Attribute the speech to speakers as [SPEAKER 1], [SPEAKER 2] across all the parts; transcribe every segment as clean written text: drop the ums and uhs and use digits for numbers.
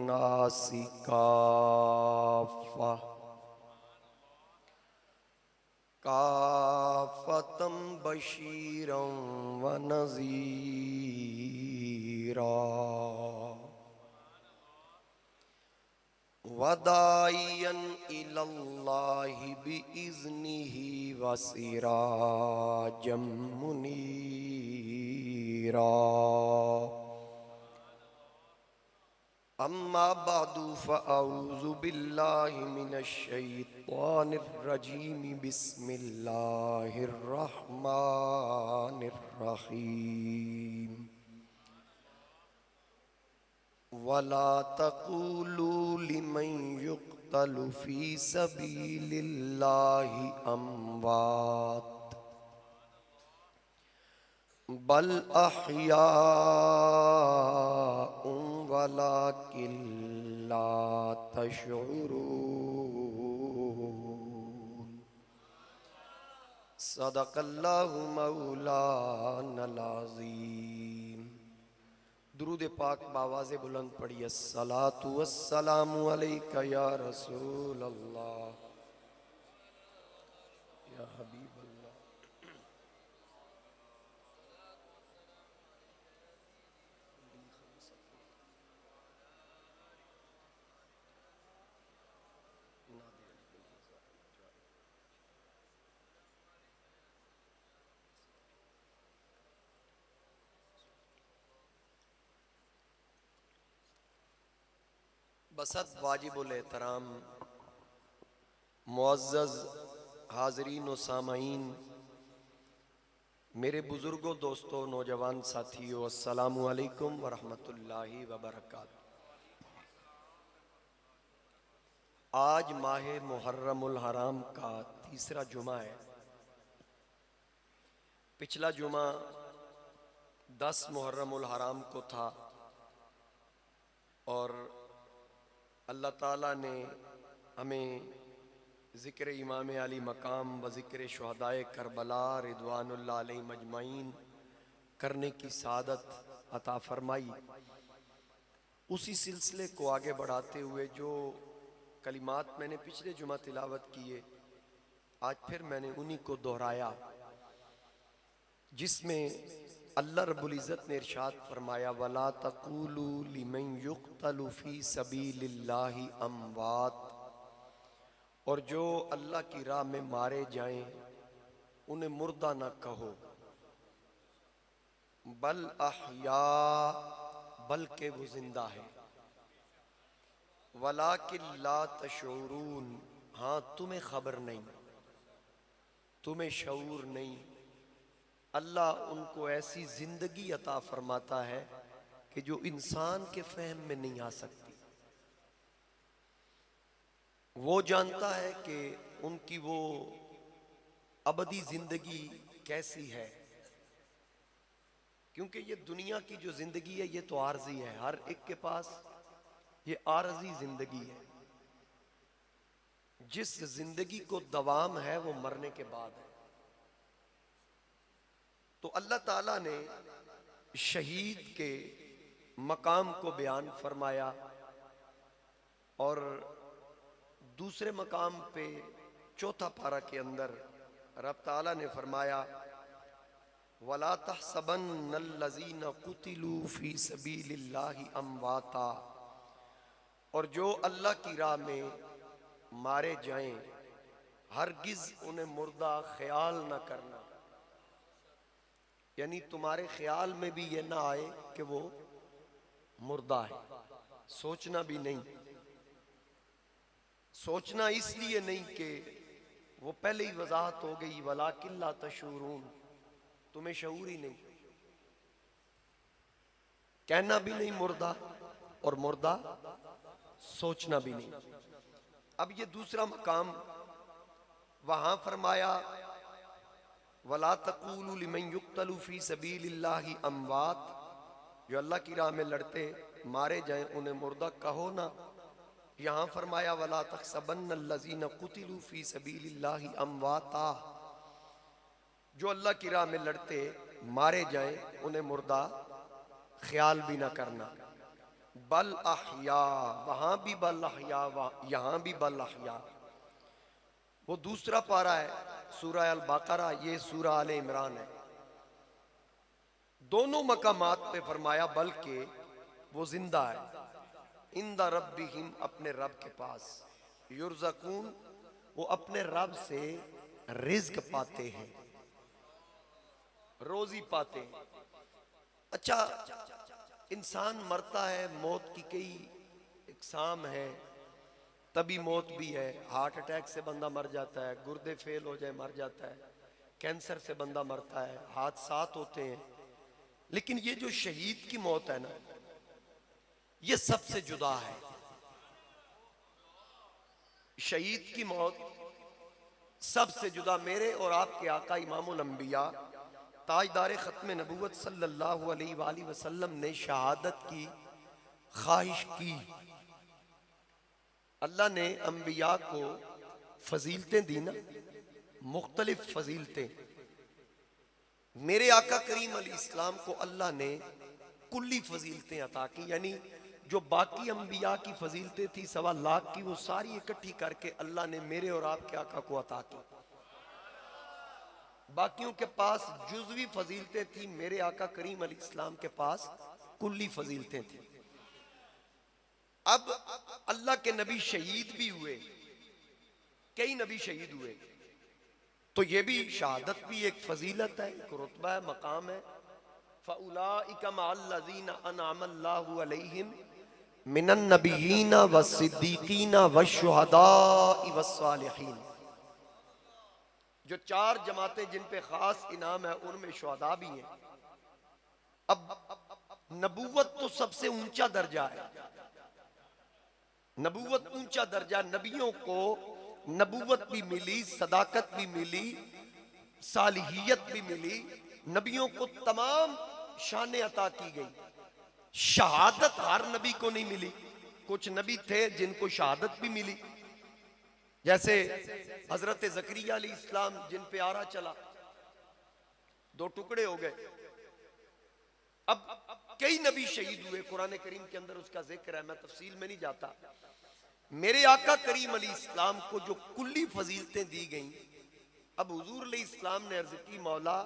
[SPEAKER 1] लिन्नासि काफ़ा काफ़तम बशीरं व नज़ीरा वदाइयन इलल्लाहि बिइज़्निहि व सिराजम मुनीरा। अम्मा बादु फ़अऊज़ु बिल्लाहि मिनश शैतानिर रजीम बिस्मिल्लाहिर रहमानिर रहीम। वला तक़ूलू लिमन युक़्तलु फ़ी सबीलिल्लाहि अम्वात बल अहयाउं वलाकिन ला तशऊरून। सदक़ल्लाहु मौलानल अज़ीम। दुरूद पाक बावाज़े बुलंद पढ़िए। अस्सलातु वस्सलामु अलैका या रसूल अल्लाह या हबीब अल्लाह। बसत वाजिबुल एहतराम मुअज़्ज़ज़ हाज़रीन व सामाईन, मेरे बुज़ुर्गों, दोस्तों, नौजवान साथियों, अस्सलामु अलैकुम व रहमतुल्लाहि व बरकातुहू। आज माह मुहर्रमुल हराम का तीसरा जुमा है। पिछला जुमा 10 मुहर्रमुल हराम को था और अल्लाह ताला ने हमें ज़िक्र इमाम अली मकाम व ज़िक्र शुहदाए करबला रिदवानुल्लाह अलैहिम अजमाइन करने की सादत अता फरमाई। उसी सिलसिले को आगे बढ़ाते हुए जो कलिमात मैंने पिछले जुमा तिलावत किए, आज फिर मैंने उन्हीं को दोहराया, जिसमें अल्लाह रब्बुल इज़्ज़त ने इरशाद फरमाया, वला तक़ूलू लिमन युक़्तलु फ़ी सबीलिल्लाहि अम्वात, और जो अल्लाह की राह में मारे जाएं उन्हें मुर्दा न कहो, बल अहया, बल्कि वो जिंदा है, वलाकिन ला तशऊरून, हाँ तुम्हें खबर नहीं, तुम्हें शऊर नहीं। अल्लाह उनको ऐसी जिंदगी अता फरमाता है कि जो इंसान के फहम में नहीं आ सकती। वो जानता है कि उनकी वो अबदी जिंदगी कैसी है, क्योंकि ये दुनिया की जो जिंदगी है ये तो आर्जी है, हर एक के पास ये आर्जी जिंदगी है। जिस जिंदगी को दवाम है वो मरने के बाद है। तो अल्लाह ताला ने शहीद के मकाम को बयान फरमाया और दूसरे मकाम पे चौथा पारा के अंदर रब ताला ने फरमाया, वला तहसबन्नल्लज़ीना कुतिलू फी सबीलिल्लाहि अम्वाता, और जो अल्लाह की राह में मारे जाएं हरगिज उन्हें मुर्दा ख्याल न करना। यानी तुम्हारे ख्याल में भी ये ना आए कि वो मुर्दा है, सोचना भी नहीं। सोचना इसलिए नहीं कि वो पहले ही वजाहत हो गई, वलाकिन ला तशऊरून, तुम्हें शऊर ही नहीं, कहना भी नहीं मुर्दा और मुर्दा सोचना भी नहीं। अब ये दूसरा मकाम वहां फरमाया, वला तक़ूलू लिमन युक़्तलु फ़ी सबीलिल्लाहि अम्वात, जो अल्लाह की राह में लड़ते मारे जाएं उन्हें मुर्दा कहो ना। यहाँ फरमाया, वला तहसबन्नल्लज़ीना कुतिलू फ़ी सबीलिल्लाहि अम्वाता, जो अल्लाह की राह में लड़ते मारे जाएं उन्हें मुर्दा ख्याल भी ना करना। बल अहया, वहां भी बल अहया, यहां भी बल अहया। वो दूसरा पारा है सूरह अल बकरा, ये सूरह आल इमरान है। दोनों मकामात पे फरमाया बल्कि वो जिंदा है, इंदा रब्बिहिम, अपने रब के पास, युरज़कून, वो अपने रब से रिज्क पाते हैं, रोजी पाते हैं। अच्छा, इंसान मरता है, मौत की कई इकसाम है, तभी मौत भी है। हार्ट अटैक से बंदा मर जाता है, गुर्दे फेल हो जाए मर जाता है, कैंसर से बंदा मरता है, हादसात होते हैं। लेकिन ये जो शहीद की मौत है ना, ये सबसे जुदा है। शहीद की मौत सबसे जुदा। मेरे और आपके आका इमामुल अंबिया ताजदार खत्म नबूवत सल्लल्लाहु अलैहि वसल्लम ने शहादत की ख्वाहिश की। अल्लाह ने अंबिया को फजीलतें दी ना, मुख्तलिफ फजीलतें। मेरे आका करीम अलैहिस्सलाम को अल्लाह ने कुल्ली फजीलतें अता की, यानी जो बाकी अंबिया की फजीलतें थी 1.25 लाख की, वो सारी इकट्ठी करके अल्लाह ने मेरे और आपके आका को अता की। बाकियों के पास जुज़वी फजीलतें थी, मेरे आका करीम अलैहिस्सलाम के पास कुल्ली फजीलतें थी। अब अल्लाह के नबी शहीद भी हुए, कई नबी शहीद हुए, तो ये भी शहादत भी एक फजीलत है, एक रुतबा है, मकाम है। फ़उलाइका मअल्लज़ीना अनअमल्लाहु अलैहिम मिनन नबिय्यीना वस्सिद्दीकीना वश्शुहदाई वस्सालिहीन। जो 4 जमातें जिन पे खास इनाम है, उनमें शुहदा भी हैं। अब नबूवत तो सबसे ऊंचा दर्जा है, नबूवत ऊंचा दर्जा। नबियों को नबूवत भी मिली, सदाकत भी मिली, सालिहियत भी मिली, नबियों को तमाम शानें अता की गई। शहादत हर नबी को नहीं मिली, कुछ नबी थे जिनको शहादत भी मिली, जैसे हजरत ज़करिया अलैहिस्सलाम, जिन पे आरा चला, 2 टुकड़े हो गए। अब कई नबी शहीद हुए, कुरान करीम के अंदर उसका जिक्र है, मैं तफसील में नहीं जाता। मेरे आका करीम अलैहिस्सलाम को जो कुल्ली फजीलतें दी गईं, अब हुजूर अलैहिस्सलाम ने अर्ज की, मौला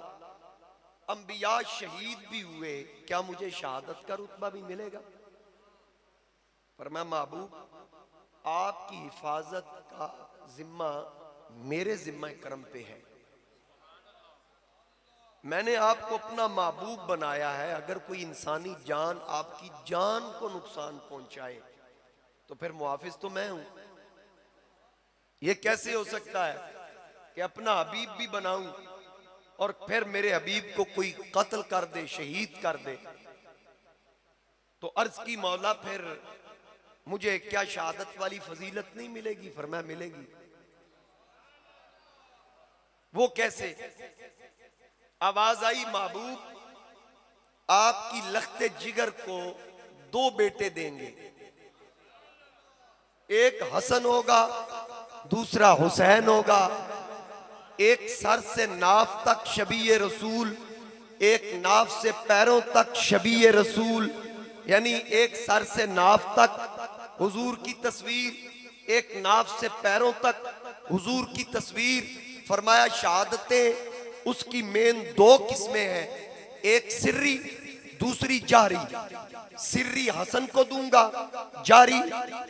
[SPEAKER 1] अंबिया शहीद भी हुए, क्या मुझे शहादत का रुतबा भी मिलेगा? फरमाया, महबूब आपकी हिफाजत का जिम्मा मेरे जिम्मा करम पे है, मैंने आपको अपना महबूब बनाया है। अगर कोई इंसानी जान आपकी जान को नुकसान पहुंचाए तो फिर मुआफिज तो मैं हूं। ये कैसे हो सकता है कि अपना हबीब भी बनाऊं और फिर मेरे हबीब को कोई कत्ल कर दे, शहीद कर दे? तो अर्ज की, मौला फिर मुझे क्या शहादत वाली फजीलत नहीं मिलेगी? फरमाया, मिलेगी। वो कैसे? आवाज आई, महबूब आपकी लख्ते जिगर को 2 बेटे देंगे, एक हसन होगा, दूसरा हुसैन होगा। एक सर से नाफ तक शबीए रसूल, एक नाफ से पैरों तक शबीए रसूल, यानी एक सर से नाफ तक हुजूर की तस्वीर, एक नाफ से पैरों तक हुजूर की तस्वीर। फरमाया, शहादतें उसकी मेन 2 किस्में हैं, एक सिर्री, दूसरी जारी। सिर्री हसन को दूंगा, जारी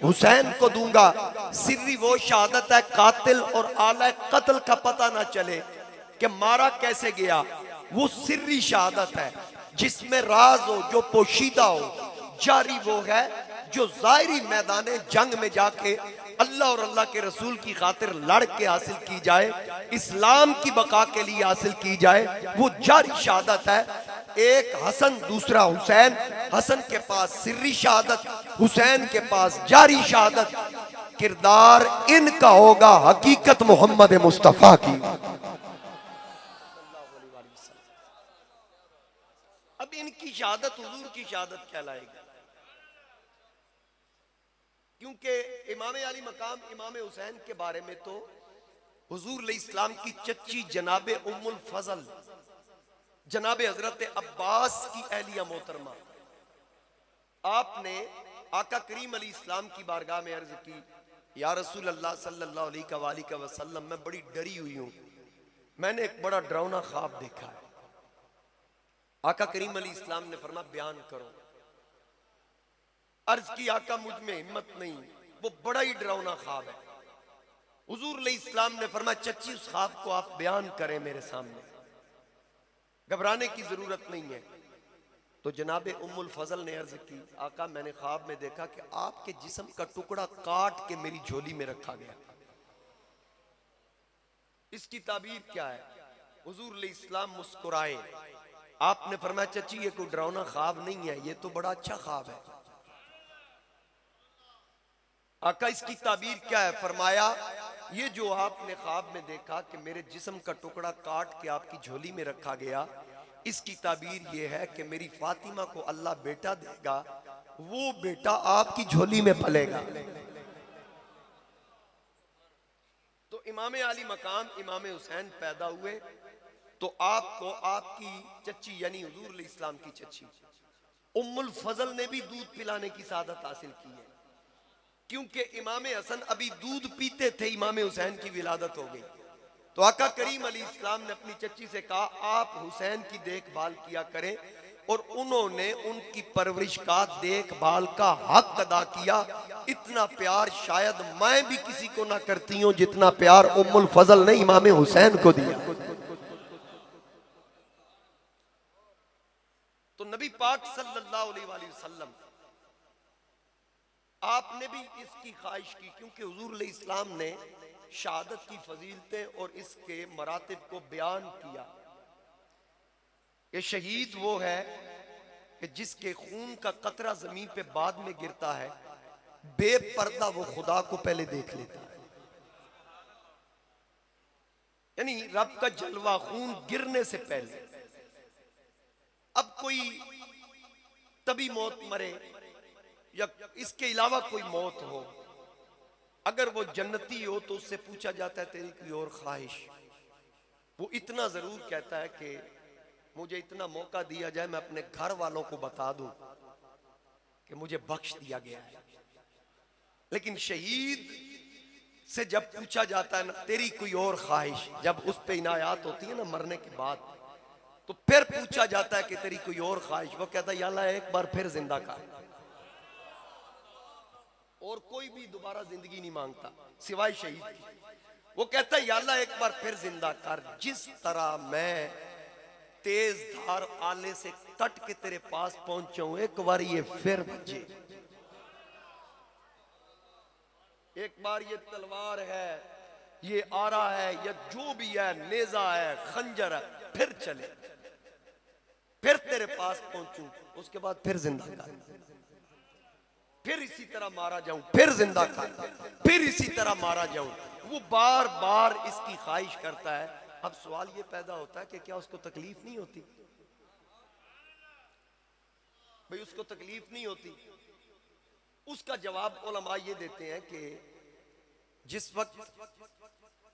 [SPEAKER 1] हुसैन को दूंगा। सिर्री वो शहादत है, कातिल और आला कत्ल का पता ना चले कि मारा कैसे गया, वो सिर्री शहादत है जिसमें राज हो, जो पोशीदा हो। जारी वो है जो जाहिरी मैदान जंग में जाके अल्लाह और अल्लाह के रसूल की खातिर लड़ के हासिल की जाए, इस्लाम की बका के लिए हासिल की जाए, वो जारी शहादत है। एक हसन, दूसरा हुसैन। हसन के पास सिर्री शहादत, हुसैन के पास जारी शहादत। किरदार इनका होगा हकीकत मोहम्मद मुस्तफा की। अब इनकी शहादत हुजूर की शहादत कहलाएगी, क्योंकि इमाम अली मकाम इमाम हुसैन के बारे में तो हुजूर अलैहिस्सलाम की चच्ची जनाबे उम्मुल फजल जनाबे हजरत अब्बास की अहलिया मोहतरमा, आपने आका करीम अलैहिस्सलाम की बारगाह में अर्ज की, या रसूल अल्लाह सल्लल्लाहु अलैहि वसल्लम, मैं बड़ी डरी हुई हूँ, मैंने एक बड़ा डरावना ख्वाब देखा है। आका करीम अलैहिस्सलाम ने फरमाया बयान करो। अर्ज की आका मुझ में हिम्मत नहीं, वो बड़ा ही डरावना ख्वाब है। हुजूर अलैहिस्सलाम ने फरमाया चच्ची उस ख्वाब को आप बयान करें मेरे सामने, घबराने की जरूरत नहीं है। तो जनाबे उम्मुल फजल ने अर्ज की, आका मैंने ख्वाब में देखा कि आपके जिस्म का टुकड़ा काट के मेरी झोली में रखा गया। इसकी ताबीर क्या है? हुजूर अलैहिस्सलाम मुस्कुराए, आपने फरमाया चची ये कोई डरावना ख्वाब नहीं है, ये तो बड़ा अच्छा ख्वाब है। आका इसकी ताबीर क्या है? फरमाया ये जो आपने ख्वाब में देखा कि मेरे जिस्म का टुकड़ा काट के आपकी झोली में रखा गया, इसकी ताबीर ये है कि मेरी फातिमा को अल्लाह बेटा देगा, वो बेटा आपकी झोली में पलेगा। तो इमाम आली मकाम इमाम हुसैन पैदा हुए तो आपको आपकी चच्ची यानी हुजूर अलैहिस्सलाम की चच्ची उम्मुल फजल ने भी दूध पिलाने की सादत हासिल की है, क्योंकि इमाम हसन अभी दूध पीते थे, इमाम हुसैन की विलादत हो गई। तो आका करीम अलैहिस्सलाम ने अपनी चच्ची से कहा आप हुसैन की देखभाल किया करें, और उन्होंने उनकी परवरिश का देखभाल का हक अदा किया। इतना प्यार शायद मैं भी किसी को ना करती हूं जितना प्यार उम्मुल फजल ने इमाम हुसैन को दिया। तो नबी पाक सल्लल्लाहु अलैहि वसल्लम आपने भी इसकी ख्वाहिश की, क्योंकि हुजूर अलैहिस्सलाम ने शहादत की फजीलतें और इसके मरातिब को बयान किया। ये शहीद वो है कि जिसके खून का कतरा जमीन पे बाद में गिरता है, बेपर्दा वो खुदा को पहले देख लेता है। यानी रब का जलवा खून गिरने से पहले। अब कोई तभी मौत मरे या इसके अलावा कोई मौत हो, अगर वो जन्नती हो तो उससे पूछा जाता है तेरी कोई और ख्वाहिश? वो इतना जरूर कहता है कि मुझे इतना मौका दिया जाए मैं अपने घर वालों को बता दूं कि मुझे बख्श दिया गया है। लेकिन शहीद से जब पूछा जाता है ना तेरी कोई और ख्वाहिश, जब उस पे इनायात होती है ना मरने के बाद, तो फिर पूछा जाता है कि तेरी कोई और ख्वाहिश, वो कहता है या अल्लाह एक बार फिर जिंदा कर। और कोई भी दोबारा जिंदगी नहीं मांगता सिवाय शहीद की। वो कहता है या अल्लाह एक बार फिर जिंदा कर, जिस तरह मैं तेज धार आले से कट के तेरे पास पहुंचा हूं, एक बार ये फिर बचे, एक बार ये तलवार है, ये आरा है, या जो भी है, नेजा है, खंजर है, फिर चले, फिर तेरे पास पहुंचूं, उसके बाद फिर जिंदा कर, फिर इसी तरह मारा जाऊं, फिर जिंदा कर, फिर इसी तरह मारा जाऊं। वो बार बार इसकी ख्वाहिश करता है। अब सवाल ये पैदा होता है कि क्या उसको तकलीफ नहीं होती? भाई उसको तकलीफ नहीं होती? उसका जवाब उलमा ये देते हैं कि जिस वक्त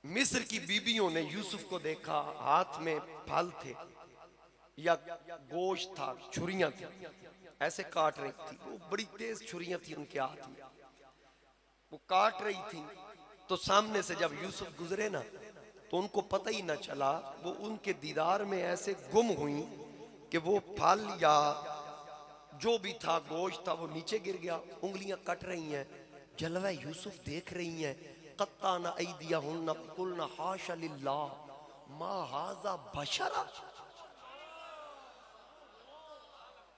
[SPEAKER 1] मिस्र की बीबियों ने यूसुफ को देखा, हाथ में फल थे या गोश्त था, छुरियां थी, ऐसे काट रही थी, वो बड़ी तेज छुरियां थी उनके हाथ में, वो काट रही थी। तो सामने से जब यूसुफ गुजरे ना तो उनको पता ही ना चला, वो उनके दीदार में ऐसे गुम हुई कि वो फल या जो भी था, गोश्त था, वो नीचे गिर गया। उंगलियां कट रही हैं, जलवा यूसुफ देख रही हैं। कत्ताना ऐदियहुन्ना कुलना हाशा लिल्लाह मा हाजा बशरा।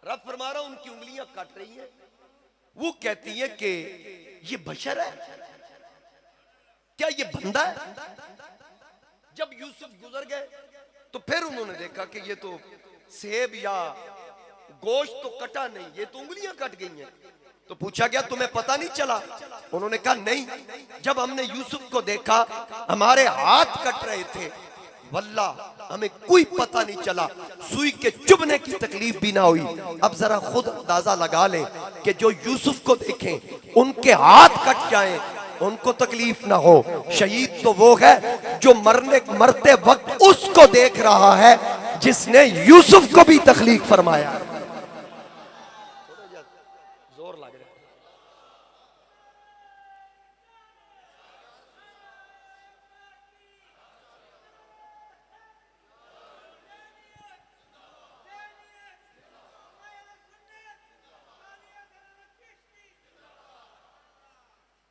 [SPEAKER 1] रब फरमा रहा उनकी उंगलियां कट रही हैं, वो कहती है कि ये बशर है, क्या ये बंदा है? जब यूसुफ गुजर गए तो फिर उन्होंने देखा कि ये तो सेब या गोश्त तो कटा नहीं, ये तो उंगलियां कट गई हैं। तो पूछा गया तुम्हें पता नहीं चला? उन्होंने कहा नहीं, जब हमने यूसुफ को देखा हमारे हाथ कट रहे थे, वल्लाह हमें कोई पता नहीं चला, सुई के चुभने की तकलीफ भी ना हुई। अब जरा खुद अंदाजा लगा ले कि जो यूसुफ को देखें उनके हाथ कट जाएं, उनको तकलीफ ना हो। शहीद तो वो है जो मरते वक्त उसको देख रहा है जिसने यूसुफ को भी तकलीफ फरमाया। जोर लग रहा है।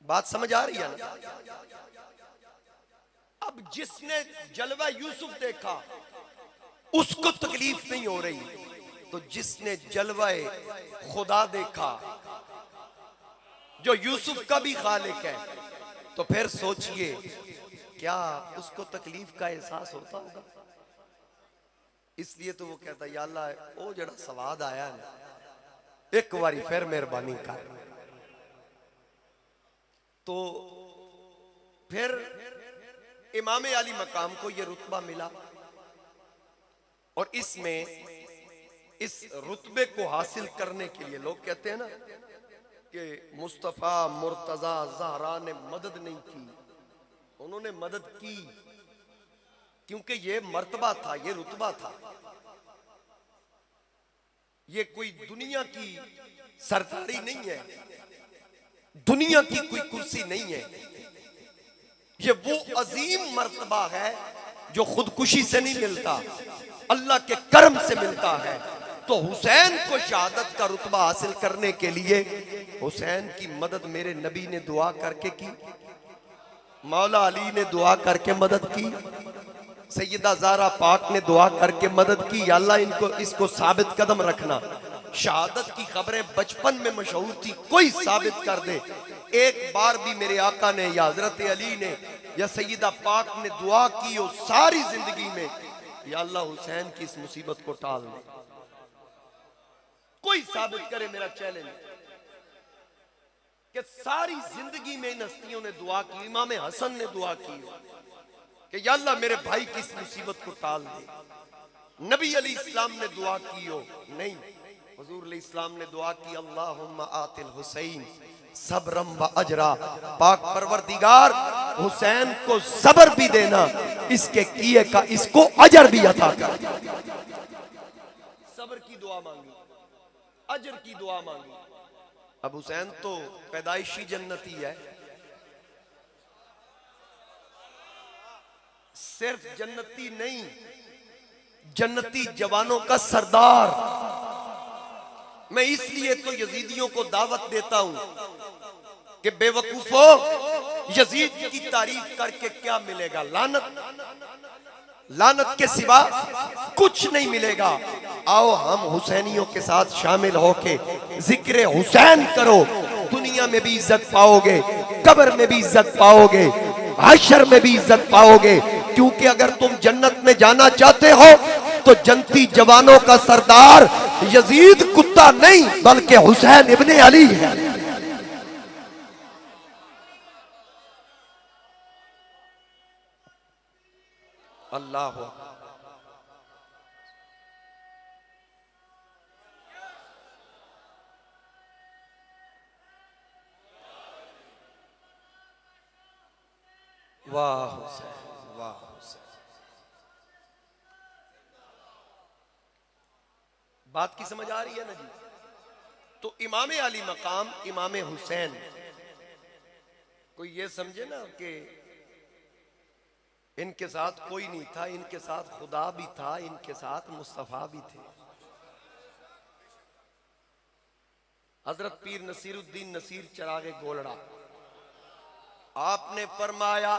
[SPEAKER 1] बात समझ आ रही है ना? अब जिसने जलवा यूसुफ देखा उसको तकलीफ नहीं हो रही, तो जिसने जलवाए खुदा देखा जो यूसुफ का भी खालिक है, तो फिर सोचिए क्या उसको तकलीफ का एहसास होता होगा? इसलिए तो वो कहता या अल्लाह ओ जड़ा सवाद आया ना एक बारी फिर मेहरबानी कर। तो फिर इमाम अली मकाम को ये रुतबा मिला, और इसमें इस रुतबे को हासिल करने के लिए लोग कहते हैं ना कि मुस्तफा मुर्तजा ज़हरा ने मदद नहीं की, उन्होंने मदद की क्योंकि ये मर्तबा था, ये रुतबा था, ये कोई दुनिया की सरदारी नहीं है, दुनिया की कोई कुर्सी नहीं है, ये वो अजीम मर्तबा है जो खुदकुशी से नहीं मिलता, अल्लाह के करम से मिलता है। तो हुसैन को शहादत का रुतबा हासिल करने के लिए हुसैन की मदद मेरे नबी ने दुआ करके की, मौला अली ने दुआ करके मदद की, सैयदा ज़हरा पाक ने दुआ करके मदद की, या अल्लाह इनको इसको साबित कदम रखना। शहादत की खबरें बचपन में मशहूर थी, कोई साबित कर दे, एक बार भी मेरे आका ने या हजरत अली ने या सैयदा पाक ने दुआ की हो सारी जिंदगी में, या अल्लाह हुसैन की इस मुसीबत को टाल दे, कोई साबित करे मेरा चैलेंज कि सारी जिंदगी में इन हस्तियों ने दुआ की, इमाम हसन ने दुआ की कि या अल्लाह मेरे भाई की इस मुसीबत को टाल दे। नबी अली इस्लाम ने दुआ की हो नहीं, हुजूर अली इस्लाम ने दुआ की अल्लाहुम्मा आतिल हुसैन सब्रम व अजरा, पाक परवरदिगार हुसैन को सब्र भी देना, इसके किए का इसको अजर भी अता कर। सब्र की दुआ मांगी, अजर की दुआ मांगी। अब हुसैन तो पैदाइशी जन्नती है, सिर्फ जन्नती नहीं, जन्नती जवानों का सरदार। मैं इसलिए तो यजीदियों को दावत देता हूं कि बेवकूफो, यजीद की तारीफ करके क्या मिलेगा? लानत, लानत के सिवा कुछ नहीं मिलेगा। आओ हम हुसैनियों के साथ शामिल होके जिक्र हुसैन करो, दुनिया में भी इज्जत पाओगे, कब्र में भी इज्जत पाओगे, हशर में भी इज्जत पाओगे। क्योंकि अगर तुम जन्नत में जाना चाहते हो तो जन्नती जवानों का सरदार यजीद कुत्ता नहीं बल्कि हुसैन इब्ने अली है। अल्लाह वाह हुसैन, वाह हुसैन। बात की समझ आ रही है ना जी? तो इमाम अली मकाम इमाम हुसैन, कोई ये समझे ना कि इनके साथ कोई नहीं था, इनके साथ खुदा भी था, इनके साथ मुस्तफा भी थे। हजरत पीर नसीरुद्दीन नसीर चरागे गोलड़ा, आपने फरमाया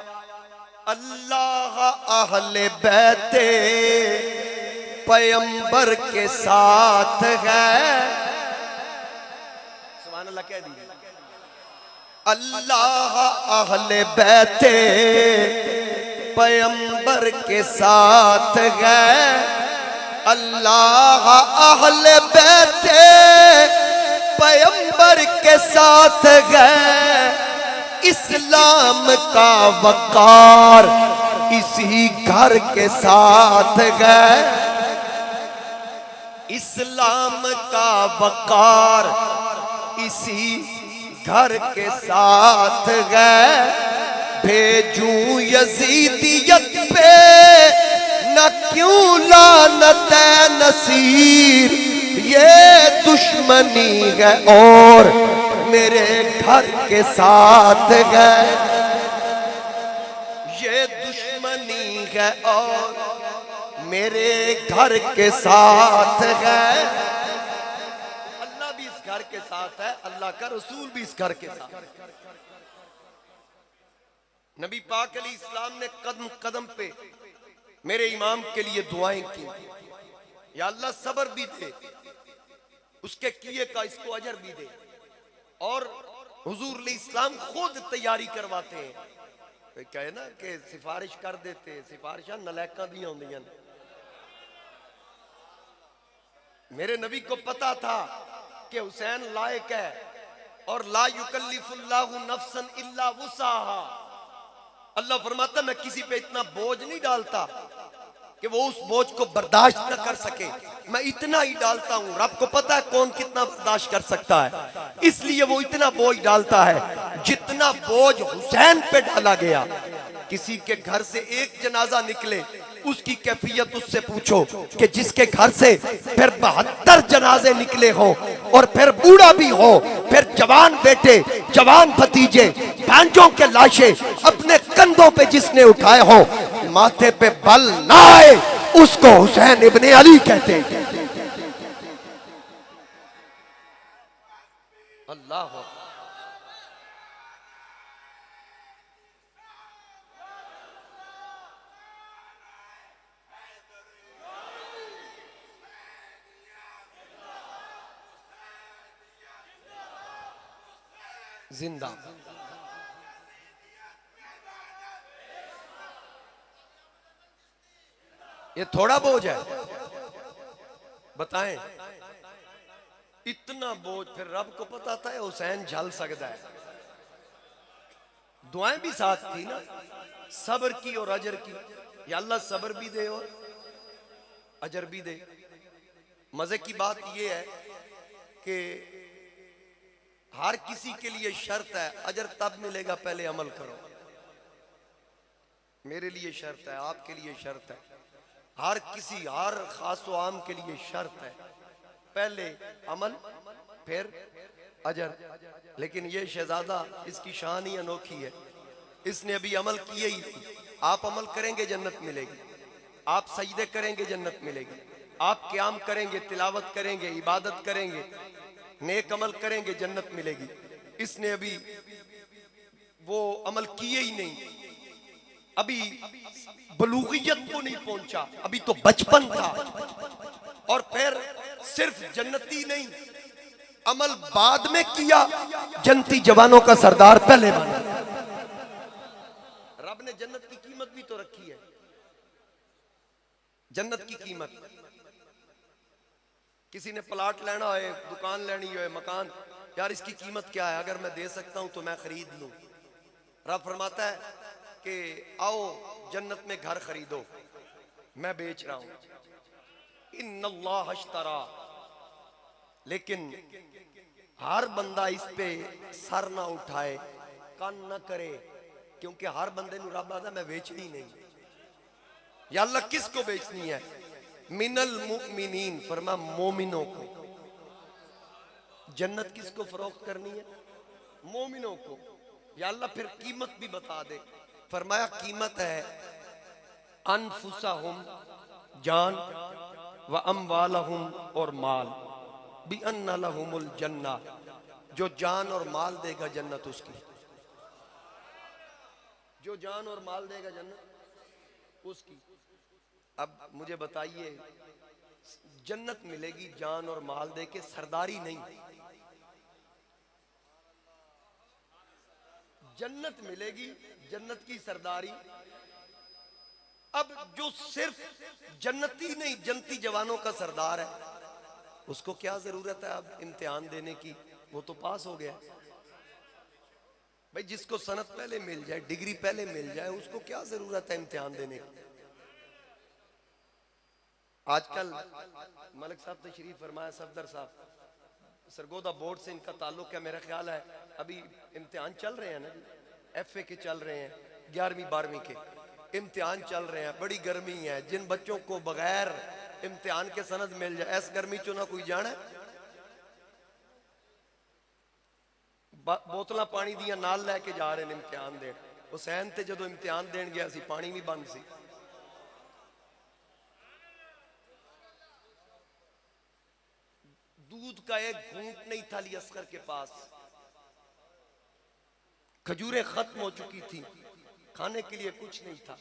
[SPEAKER 1] अल्लाह अहले बैते पैगंबर के साथ है। सुभान अल्लाह कह दीजिए। अल्लाह अहले बैते पैगंबर के साथ है, अल्लाह अहले बैते पैगंबर के साथ है। इस्लाम का वकार इसी घर के साथ है, इस्लाम का वकार इसी घर के साथ है। भेजूं यजीदियत पे न क्यों लानत नसीर, ये दुश्मनी है और मेरे घर के साथ है, ये दुश्मनी है और मेरे घर के साथ है। अल्लाह भी इस घर के साथ है, अल्लाह का रसूल भी इस घर के साथ है। नबी पाक अलैहिस्सलाम ने कदम कदम पे मेरे इमाम के लिए दुआएं की, या अल्लाह सब्र भी दे, उसके किए का इसको अजर भी दे। और हुजूर अलैहिस्सलाम खुद तैयारी करवाते हैं। कोई कहे ना कि सिफारिश कर देते, सिफारिशा नलैका दी होंदियां ने। मेरे नबी को पता था कि हुसैन लायक है, और ला युकल्लिफुल्लाहु नफ्सन इल्ला वुसाहा। अल्लाह फरमाता मैं किसी पे इतना बोझ नहीं डालता कि वो उस बोझ को बर्दाश्त न कर सके, मैं इतना ही डालता हूं। रब को पता है कौन कितना बर्दाश्त कर सकता है, इसलिए वो इतना बोझ डालता है जितना बोझ हुसैन पे डाला गया। किसी के घर से एक जनाजा निकले, उसकी कैफियत उससे पूछो कि जिसके घर से फिर 72 जनाजे निकले हो, और फिर बूढ़ा भी हो, फिर जवान बेटे, जवान भतीजे, भांजों के लाशें अपने कंधों पे जिसने उठाए हो, माथे पे बल ना आए, उसको हुसैन इब्ने अली कहते हैं। अल्लाह जिंदा। ये थोड़ा बोझ है, बताएं? इतना बोझ फिर रब को पता था हुसैन झल सकता है। दुआएं भी साथ थी ना, सब्र की और अजर की। या अल्लाह सब्र भी दे और अजर भी दे। मजे की बात यह है कि हर किसी के लिए शर्त है, अजर तब मिलेगा पहले अमल करो। मेरे लिए शर्त है, आपके लिए शर्त है, हर किसी, हर खास व आम के लिए शर्त है, पहले अमल फिर अजर। लेकिन ये शहजादा, इसकी शान ही अनोखी है, इसने अभी अमल किए ही नहीं। आप अमल करेंगे जन्नत मिलेगी, आप सजदे करेंगे जन्नत मिलेगी, आप क़याम करेंगे, तिलावत करेंगे, इबादत करेंगे, नेक अमल करेंगे, जन्नत मिलेगी। इसने अभी वो अमल किए ही नहीं, अभी बलूगियत को नहीं पहुंचा, अभी तो बचपन था। और फिर सिर्फ जन्नती नहीं, अमल बाद में किया, जन्नती जवानों का सरदार पहले बना। रब ने जन्नत की कीमत भी तो रखी है। जन्नत की कीमत, किसी ने प्लाट लेना हो, दुकान लेनी हो, मकान, यार इसकी कीमत क्या है, अगर मैं दे सकता हूं तो मैं खरीद लूं। रब फरमाता है कि आओ जन्नत में घर खरीदो, मैं बेच रहा हूं। इन्नल्लाह अश्तरा। लेकिन हर बंदा इस पे सर ना उठाए, कान ना करे, क्योंकि हर बंदे नु रब आदा मैं बेचनी नहीं। या अल्लाह किसको बेचनी है? मिनल मुमिनीन, फरमा मोमिनों को। जन्नत किसको फरोख्त करनी है? मोमिनों को। या अल्लाह फिर कीमत भी बता दे, फरमाया कीमत है अनफुसहुम, जान, व अमवालहुम, और माल, बि अन्ना लहुमुल जन्ना। जो जान और माल देगा जन्नत उसकी, जो जान और माल देगा जन्नत उसकी। अब मुझे बताइए, जन्नत मिलेगी जान और माल दे के, सरदारी नहीं। जन्नत मिलेगी, जन्नत की सरदारी। अब जो सिर्फ जन्नती नहीं, जन्नती जवानों का सरदार है, उसको क्या जरूरत है अब इम्तिहान देने की? वो तो पास हो गया भाई। जिसको सनद पहले मिल जाए, डिग्री पहले मिल जाए, उसको क्या जरूरत है इम्तिहान देने की? आजकल मलिक साहब तशरीफ फरमाया, सफदर साहब, सरगोदा बोर्ड से इनका ताल्लुक है, मेरा ख्याल है अभी इम्तिहान चल रहे हैं ना जी, FA के चल रहे हैं, 11वीं 12वीं के इम्तिहान चल रहे हैं। बड़ी गर्मी है, जिन बच्चों को बगैर इम्तिहान के सनद मिल जाए, ऐस गर्मी चो ना कोई जाना, बोतल पानी दिया नाल लैके जा रहे हैं इम्तिहान देन। हुसैन ते जो इम्तिहान देन गया सी, पानी भी बंद सी। दूध का एक घूंट नहीं था अली असगर के पास, खजूरें खत्म हो चुकी थी, खाने के लिए कुछ नहीं था।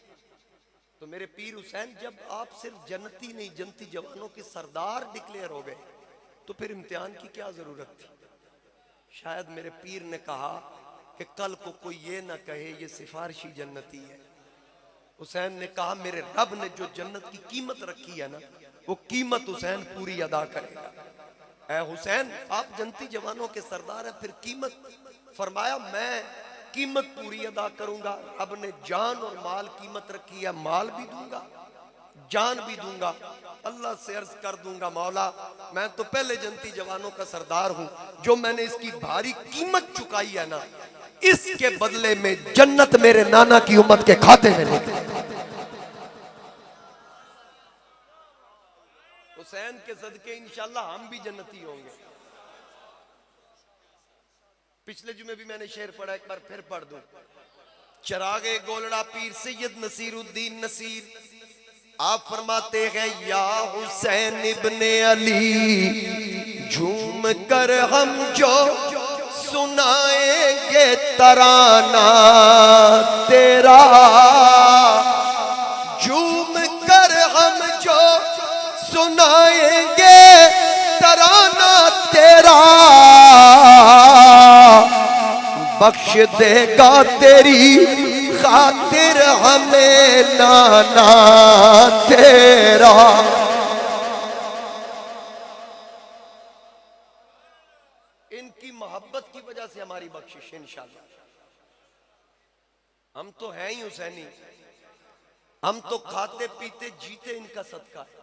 [SPEAKER 1] तो मेरे पीर हुसैन, जब आप सिर्फ जन्नती नहीं जन्नती जवानों के सरदार डिक्लेयर हो गए तो फिर इम्तिहान की क्या जरूरत थी। शायद मेरे पीर ने कहा कि कल को कोई ये ना कहे ये सिफारिशी जन्नती है। हुसैन ने कहा मेरे रब ने जो जन्नत की कीमत रखी है ना, वो कीमत हुसैन पूरी अदा करेगा। ऐ हुसैन, आप जन्नती जवानों के सरदार हैं, फिर कीमत। फरमाया मैं कीमत पूरी अदा करूंगा। रब ने जान और माल कीमत रखी है, माल भी दूंगा, जान भी दूंगा। अल्लाह से अर्ज कर दूंगा, मौला मैं तो पहले जन्नती जवानों का सरदार हूं, जो मैंने इसकी भारी कीमत चुकाई है ना, इसके बदले में जन्नत मेरे नाना की उम्मत के खाते में लिख। हुसैन के सदके इंशाल्लाह हम भी जन्नती होंगे। पिछले जुमे भी मैंने शेर पढ़ा, एक बार फिर पढ़ दूं। चरागे गोलड़ा पीर सैयद नसीरुद्दीन नसीर आप फरमाते हैं, या हुसैन इब्ने अली झूम कर हम जो सुनाएंगे तराना तेरा, झूम कर हम जो सुनाएंगे तराना तेरा, बख्श देगा तेरी खातिर हमें नाना तेरा। इनकी मोहब्बत की वजह से हमारी बख्शिश इंशाल्लाह। हम तो हैं ही हुसैनी, हम तो खाते पीते जीते इनका सदका है।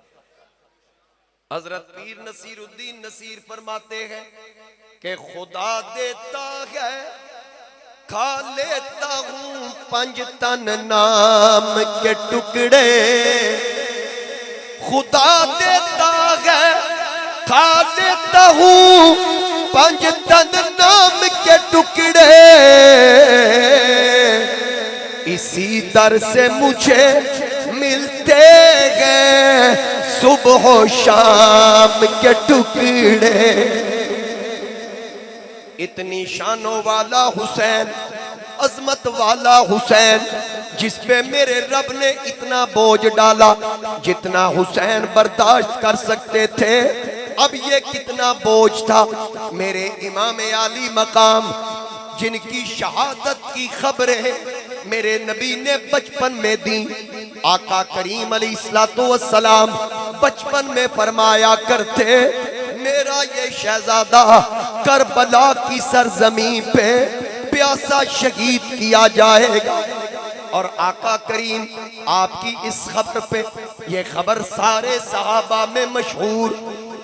[SPEAKER 1] हजरत पीर नसीरुद्दीन नसीर फरमाते हैं कि खुदा देता है खा लेता हूं पंज तन नाम के टुकड़े, खुदा देता है खा लेता हूं पंज तन नाम के टुकड़े, इसी दर से मुझे मिलते हैं सुबह शाम के टुकड़े। इतनी शानों वाला हुसैन, अजमत वाला हुसैन, जिस पे मेरे रब ने इतना बोझ डाला जितना हुसैन बर्दाश्त कर सकते थे। अब ये कितना बोझ था। मेरे इमाम आली मकाम जिनकी शहादत की खबरें मेरे नबी ने बचपन में दी, आका करीम अलैहिस्सलातु वस्सलाम बचपन में फरमाया करते, मेरा ये शहजादा करबला की सरजमीन पे प्यासा शहीद किया जाएगा। और आका करीम आपकी इस खबर पे, ये खबर सारे सहाबा में मशहूर,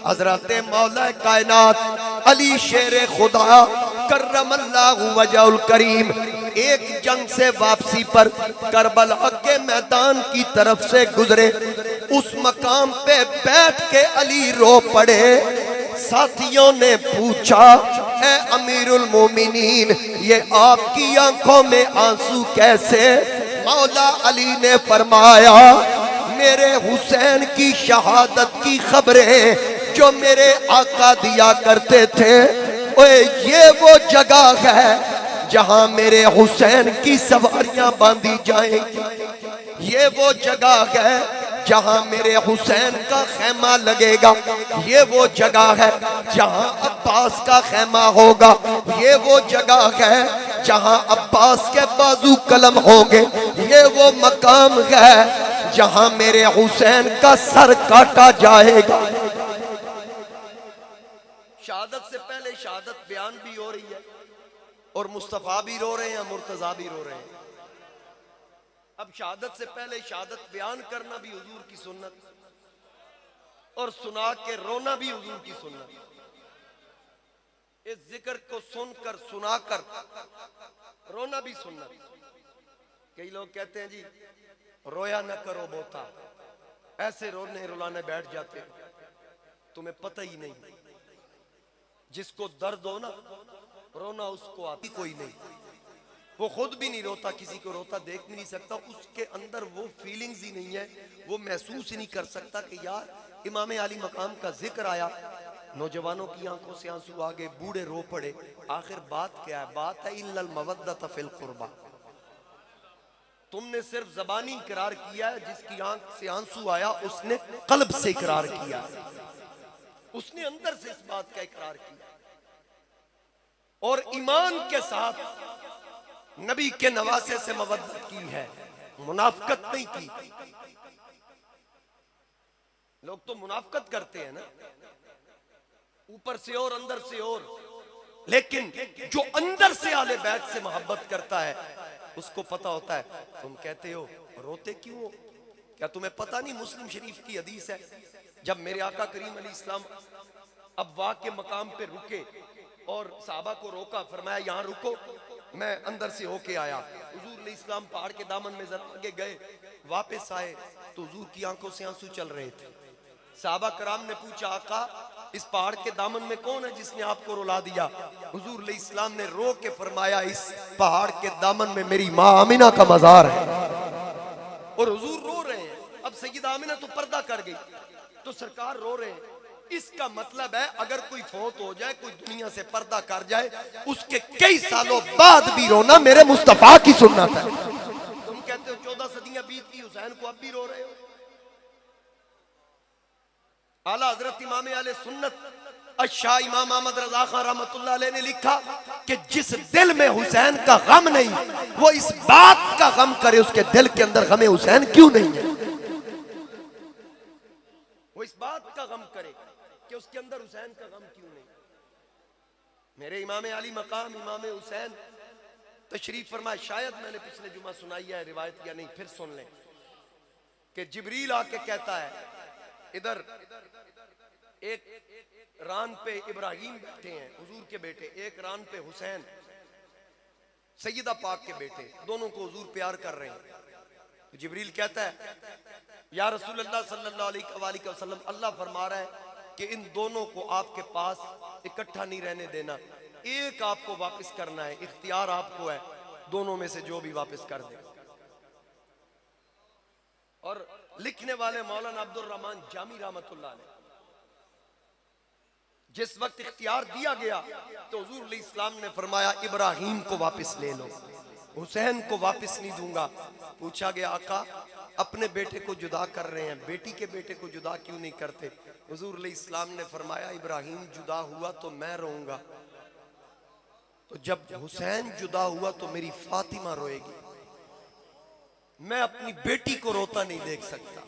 [SPEAKER 1] हजरत मौला कायनात अली शेर खुदा कर्रमल्लाहु वजहुल करीम एक जंग से वापसी पर करबला के मैदान की तरफ से गुजरे। उस मकाम पे बैठ के अली रो पड़े। साथियों ने पूछा, ए अमीरुल मोमिनीन, ये आपकी आंखों में आंसू कैसे? मौला अली ने फरमाया, मेरे हुसैन की शहादत की खबरें जो मेरे आका दिया करते थे, ओए ये वो जगह है जहां मेरे हुसैन की सवारियां बांधी जाएंगी, ये वो जगह है जहां मेरे हुसैन का खैमा लगेगा, ये वो जगह है जहां अब्बास का खैमा होगा, ये वो जगह है जहां अब्बास के बाजू कलम होंगे, ये वो मकाम है जहां मेरे हुसैन का सर काटा जाएगा। शहादत से पहले शहादत बयान भी हो रही है और मुस्तफा भी रो रहे हैं, मुर्तजा भी रो रहे हैं। अब शहादत से पहले शहादत बयान करना भी हुजूर की सुन्नत, और सुना के रोना भी हुजूर की सुन्नत। इस जिक्र को सुनकर सुनाकर रोना भी सुन्नत। कई लोग कहते हैं जी रोया न करो बोता, ऐसे रोने रुलाने बैठ जाते हो, तुम्हें पता ही नहीं। जिसको दर्द हो ना, रोना उसको आती कोई नहीं, वो खुद भी नहीं रोता, किसी को रोता देख भी नहीं सकता, उसके अंदर वो फीलिंग्स ही नहीं है, वो महसूस ही नहीं कर सकता कि यार इमाम आली मकाम का जिक्र आया, नौजवानों की आंखों से आंसू आ गए, बूढ़े रो पड़े। आखिर बात क्या है? बात है इल्लल मवद्दत फिल कुर्बा, तुमने सिर्फ जबानी इकरार किया है, जिसकी आंख से आंसू आया उसने कल्ब से इकरार किया, उसने अंदर से इस बात का इकरार किया और ईमान के साथ नबी के नवासे से मवद्दत की है, मुनाफकत नहीं की। लोग तो मुनाफकत करते हैं ना, ऊपर से और अंदर से और, लेकिन जो अंदर से आले बैत से मोहब्बत करता है उसको पता होता है। तुम कहते हो रोते क्यों हो, क्या तुम्हें पता नहीं मुस्लिम शरीफ की हदीस है, जब मेरे आका करीम अलैहि सलाम अब्वा के मकाम पे रुके और साहबा को रोका, फरमाया यहाँ रुको, मैं अंदर से होके आया। हुजूर अलैहि सलाम पहाड़ के दामन में जरा आगे गए, वापस आए तो हुजूर की आंखों से आंसू चल रहे थे। साहबा कराम ने पूछा, आका इस पहाड़ के दामन में कौन है जिसने आपको रुला दिया? हुजूर अलैहि सलाम ने रो के फरमाया, इस पहाड़ के दामन में मेरी माँ आमिना का मजार है। और हुजूर रो रहे हैं। अब सैयदा आमिना तो पर्दा कर गई, तो सरकार रो रहे हैं। इसका मतलब है अगर कोई फौत हो जाए, कोई दुनिया से पर्दा कर जाए, उसके कई सालों बाद भी रोना मेरे मुस्तफा की सुन्नत है। तुम कहते हो 14 सदियां बीत गई, हुसैन को अब भी रो रहे हो। आला हजरत इमाम आले सुन्नत शाह इमाम अहमद रजा खान रहमतुल्लाह अलैह ने लिखा कि जिस दिल में हुसैन का गम नहीं, वो इस बात का गम करे उसके दिल के अंदर गमे हुसैन क्यों नहीं है। वो इस बात का गम करे कि उसके अंदर हुसैन का गम क्यों नहीं। मेरे इमाम अली मकाम इमाम हुसैन तशरीफ फरमाए, शायद मैंने पिछले जुमा सुनाई है रिवायत या नहीं, फिर सुन लें कि जिब्रील आके कहता है, इधर एक रान पे इब्राहिम बैठे हैं हुजूर के बेटे, एक रान पे हुसैन सैयदा पाक के बेटे, दोनों को हुजूर प्यार कर रहे हैं। जिब्रील कहता है, या रसूल अल्लाह सल्लल्लाहु अलैहि वसल्लम, अल्लाह फरमा रहा है कि इन दोनों को आपके पास इकट्ठा नहीं रहने देना, एक आपको वापस करना है, इख्तियार आपको है, दोनों में से जो भी वापस कर दे। और लिखने वाले मौलाना अब्दुल रहमान जामी रहमतुल्लाह ने, जिस वक्त इख्तियार दिया गया तो हुजूर अलैहि सलाम ने फरमाया, इब्राहिम को वापस ले लो, हुसैन को वापस नहीं दूंगा। पूछा गया, आका अपने बेटे को जुदा कर रहे हैं, बेटी के बेटे को जुदा क्यों नहीं करते? हुजूर अलैहि सलाम ने फरमाया, इब्राहिम जुदा हुआ तो मैं रोऊंगा, तो जब हुसैन जुदा हुआ तो मेरी फातिमा रोएगी, मैं अपनी बेटी को रोता नहीं देख सकता।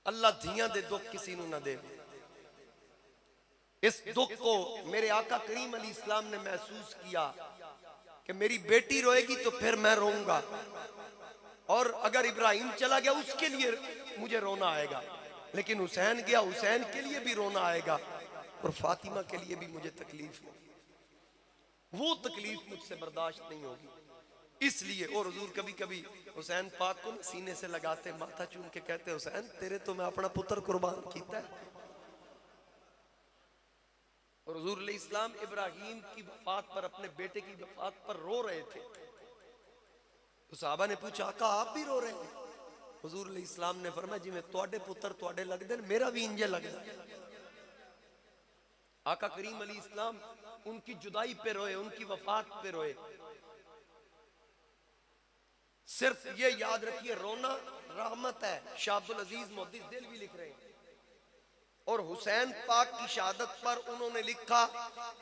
[SPEAKER 1] अल्लाह धियां दे दुख किसी नू ना दे। इस दुख को मेरे आका करीम अलैहि सलाम ने महसूस किया कि मेरी बेटी रोएगी तो फिर मैं रोऊंगा, और अगर इब्राहिम चला गया उसके लिए मुझे रोना आएगा, लेकिन हुसैन गया, हुसैन के लिए भी रोना आएगा, और फातिमा के लिए भी मुझे तकलीफ होगी, वो तकलीफ मुझसे बर्दाश्त नहीं होगी। इसलिए और हुजूर कभी कभी हुसैन पाक को सीने से लगाते, माथा चूम के कहते, हुसैन तेरे तो मैं अपना पुत्र कुर्बान कीता है। और हुजूर अलैहि सलाम इब्राहिम की वफात पर, अपने बेटे की वफात पर रो रहे थे। तो साहबा ने पूछा, आका आप भी रो रहे हैं? हुजूर अलैहि सलाम ने फरमाया, जिवें तुहाडे पुत्र तुहाडे लगदे ने, मेरा भी इंजे लगदा है। आका करीम अलैहि सलाम उनकी जुदाई पे रोए, उनकी वफात पे रोए। सिर्फ ये याद रखिए, रोना रहमत है। शाह अब्दुल अजीज मुहद्दिस देलवी लिख रहे हैं, और हुसैन पाक की शहादत पर उन्होंने लिखा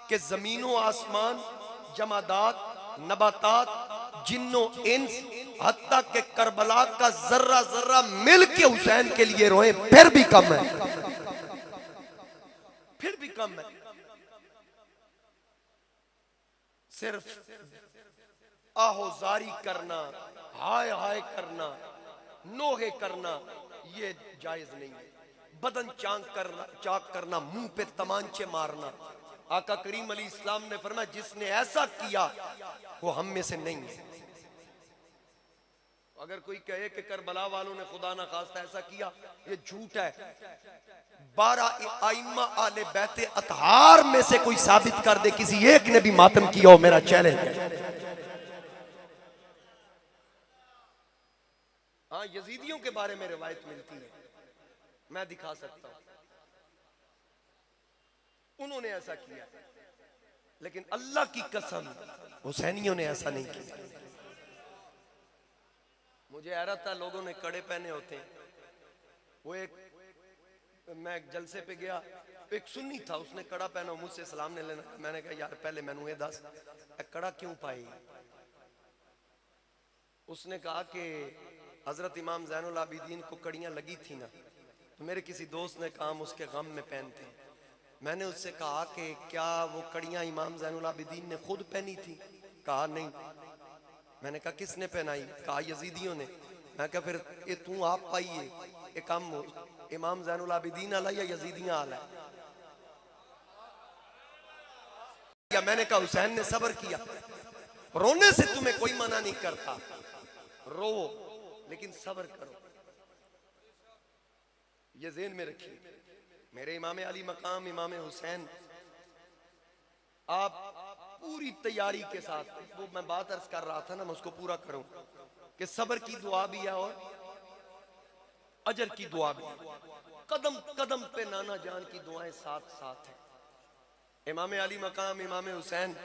[SPEAKER 1] कि जमीनो आसमान, जमादात, नबातात, जिन्नो इंस, हत्ता के करबला का जर्रा जर्रा मिल के हुसैन के लिए रोए, फिर भी कम है, फिर भी कम है। सिर्फ आहोजारी करना, हाय हाय करना, नोहे करना, ये जायज नहीं है। बदन चाक करना, मुंह पे तमांचे मारना, आका करीम अलैहि सलाम ने फरमाया, जिसने ऐसा किया वो हम में से नहीं है। अगर कोई कहे कि करबला वालों ने खुदा ना खास्ता ऐसा किया, ये झूठ है। 12 आइम्मा आले बैते अतहार में से कोई साबित कर दे किसी एक ने भी मातम किया हो, मेरा चैलेंज है। हाँ, यजीदियों के बारे में रिवायत मिलती है, मैं दिखा सकता हूं, उन्होंने ऐसा किया। लेकिन अल्लाह की कसम हुसैनियों ने ऐसा नहीं किया। मुझे हैरत था, लोगों ने कड़े पहने होते हैं। वो मैं जलसे पे गया, एक सुन्नी था, उसने कड़ा पहना, मुझसे सलाम ने लेना। मैंने कहा यार पहले मैनू ये दस कड़ा क्यों पाई। उसने कहा कि हजरत इमाम ज़ैनुल आबिदीन को कड़ियां लगी थी ना, तो मेरे किसी दोस्त ने कहा हम उसके गम में पहनते हैं। मैंने उससे कहा कि क्या वो कड़ियां इमाम ज़ैनुल आबिदीन ने खुद पहनी थी? कहा नहीं। मैंने कहा किसने पहनाई? कहा यजीदियों ने। मैं कहा फिर ये तू आप पाइए, ये काम इमाम ज़ैनुल आबिदीन आला या यजीदियां आला है? या मैंने कहा हुसैन ने सब्र किया। रोने से तुम्हें कोई मना नहीं करता, रो लेकिन सब्र करो। ये ज़हन में रखिए। मेरे इमाम अली मकाम इमाम हुसैन, आप पूरी तैयारी के साथ, वो मैं बात अर्ज कर रहा था ना, मैं उसको पूरा करूं कि सब्र की दुआ भी है और अजर की दुआ भी। कदम कदम पे नाना जान की दुआएं साथ साथ है। इमाम अली मकाम इमाम हुसैन,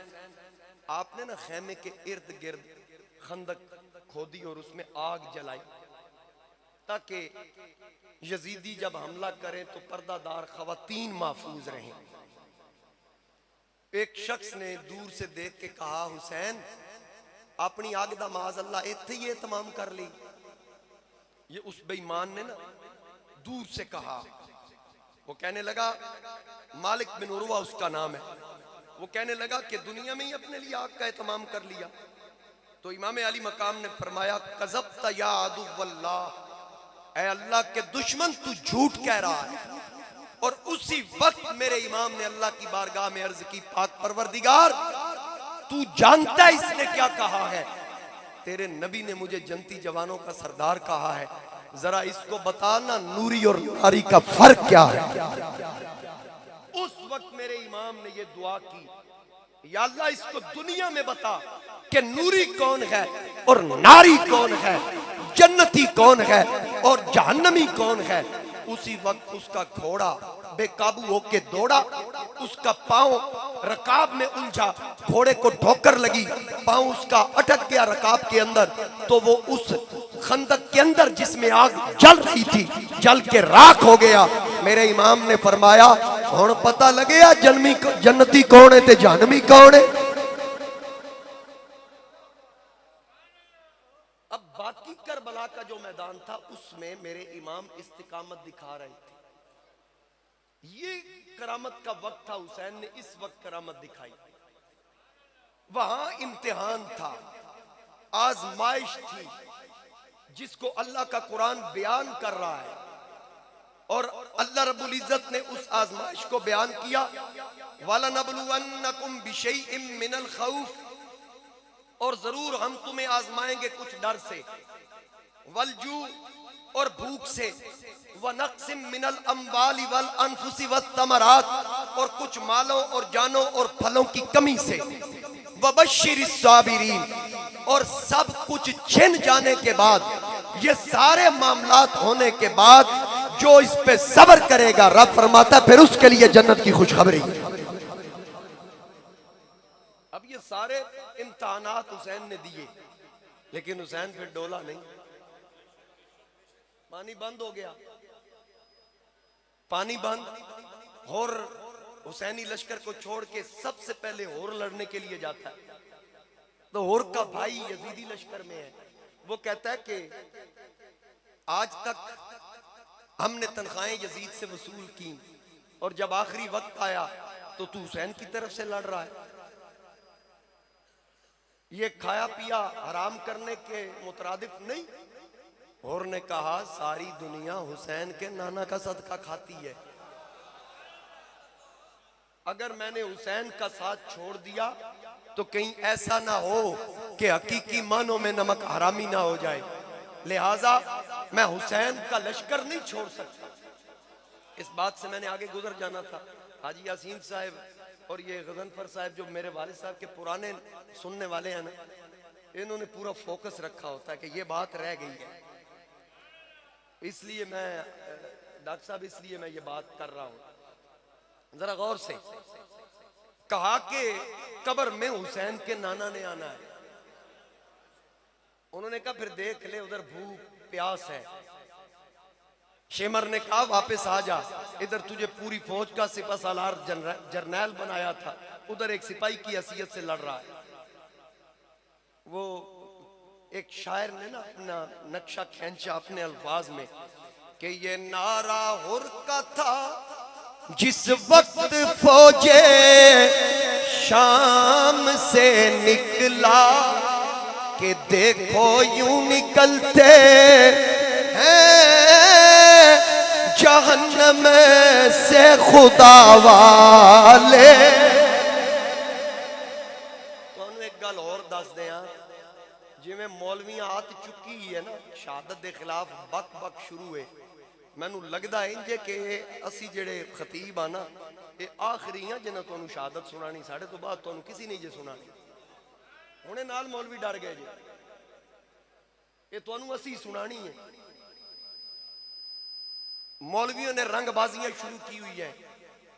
[SPEAKER 1] आपने ना खेमे के इर्द गिर्द खंदक खोदी और उसमें आग जलाई ताकि यजीदी जब हमला करें तो पर्दादार खवातीन महफूज रहें। एक शख्स ने दूर से देख के कहा हुसैन अपनी आग दा माज अल्लाह इत्थे ही तमाम कर ली। ये उस बेईमान ने ना दूर से कहा। वो कहने लगा, मालिक बिन उर्वा उसका नाम है, वो कहने लगा कि दुनिया में ही अपने लिए आग का एहतमाम कर लिया। तो इमाम अली मकाम ने फरमाया कज़ब्ता या अदुव्वल्लाह, ऐ अल्लाह के दुश्मन तू झूठ कह रहा है। और उसी वक्त मेरे इमाम ने अल्लाह की बारगाह में अर्ज की, पाक परवरदिगार तू जानता है इसने क्या कहा है? तेरे नबी ने मुझे जनती जवानों का सरदार कहा है, जरा इसको बताना नूरी और नारी का फर्क क्या है। उस वक्त मेरे इमाम ने ये दुआ की, या अल्लाह इसको दुनिया में बता कि नूरी कौन है और नारी कौन है, जन्नती कौन है और जहन्नमी कौन है। उसी वक्त उसका घोड़ा बेकाबू होके दौड़ा, उसका पांव रकाब में उलझा, घोड़े को ठोकर लगी, पांव उसका अटक गया रकाब के अंदर। तो वो उस खंदक के अंदर जिसमें आग जल रही थी जल के राख हो गया। मेरे इमाम ने फरमाया हुण पता लगेया जन्नती कौन है ते जहन्नमी कौन है। अब बाकी करबला का जो मैदान था उसमें मेरे इमाम इस्तिकामत दिखा रहे थे। ये करामत का वक्त था, हुसैन ने इस वक्त करामत दिखाई। वहां इम्तिहान था, आजमाइश थी, जिसको अल्लाह का कुरान बयान कर रहा है। और अल्लाह रब्बुल इज्जत ने उस आजमाइश को बयान किया, वलनबलुवन्नकुम बिशैइन मिनल खौफ, और जरूर हम तुम्हें आजमाएंगे कुछ डर से, वलजू और भूख से, वनक्सिम मिनल अम्वाली वल अनफुसी वस्समरात, और कुछ मालों और जानों और फलों की कमी से, वबश्शिरिस साबिरीन, और सब कुछ छिन जाने के बाद, ये सारे मामलात होने के बाद जो इस पे सब्र करेगा, रब फरमाता फिर उसके लिए जन्नत की खुशखबरी। अब ये सारे इम्तिहानात हुसैन ने दिए, लेकिन हुसैन फिर डोला नहीं। पानी बंद हो गया, पानी बंद। और हुसैनी लश्कर को छोड़ के सबसे पहले होर लड़ने के लिए जाता है। तो होर का भाई यजीदी लश्कर में है। वो कहता है कि आज तक हमने तनख्वाहें यजीद से वसूल की, और जब आखिरी वक्त आया तो तू हुसैन की तरफ से लड़ रहा है। ये खाया पिया हराम करने के मुतरादिफ नहीं। और ने कहा सारी दुनिया हुसैन के नाना का सदका खाती है, अगर मैंने हुसैन का साथ छोड़ दिया तो कहीं ऐसा ना हो कि हकीकी मानों में नमक हरामी ना हो जाए। लिहाजा मैं हुसैन का लश्कर नहीं छोड़ सकता। इस बात से मैंने आगे गुजर जाना था। हाजी यासीन साहब और ये गजनफर साहब जो मेरे वालिद साहब के पुराने सुनने वाले हैं ना, इन्होंने पूरा फोकस रखा होता है कि ये बात रह गई है। इसलिए मैं डॉक्टर साहब, इसलिए मैं ये बात कर रहा हूं, जरा गौर से। कहा कि कब्र में हुसैन के नाना ने आना है। उन्होंने कहा फिर देख ले, उधर भूख प्यास है। शेमर ने कहा वापस आ जा, इधर तुझे पूरी फौज का सिपा सालार जर्नैल बनाया था, उधर एक सिपाही की हैसियत से लड़ रहा है। वो एक शायर ने ना अपना नक्शा खींचा अपने अल्फाज में कि ये नारा हुर का था जिस वक्त फौजे शाम से निकला, कि देखो यूं निकलते हैं जहन्नम से खुदा वाले। तो एक गल और दस दें, जिमें मौलवियां हाथ चुकी है ना शहादत के खिलाफ बक बक शुरू है, मैनू लगता है इंजे कि असी जेड़े खतीब आ ना ये आखिरी हैं जिन्हें तुहानू शहादत सुनानी, साढ़े तो बाद तुहानू किसी नहीं जे सुनानी। हुणे नाल मौलवी डर गए जी, ये तुहानू असी सुनानी है। मौलवियों ने रंगबाजियां शुरू की हुई है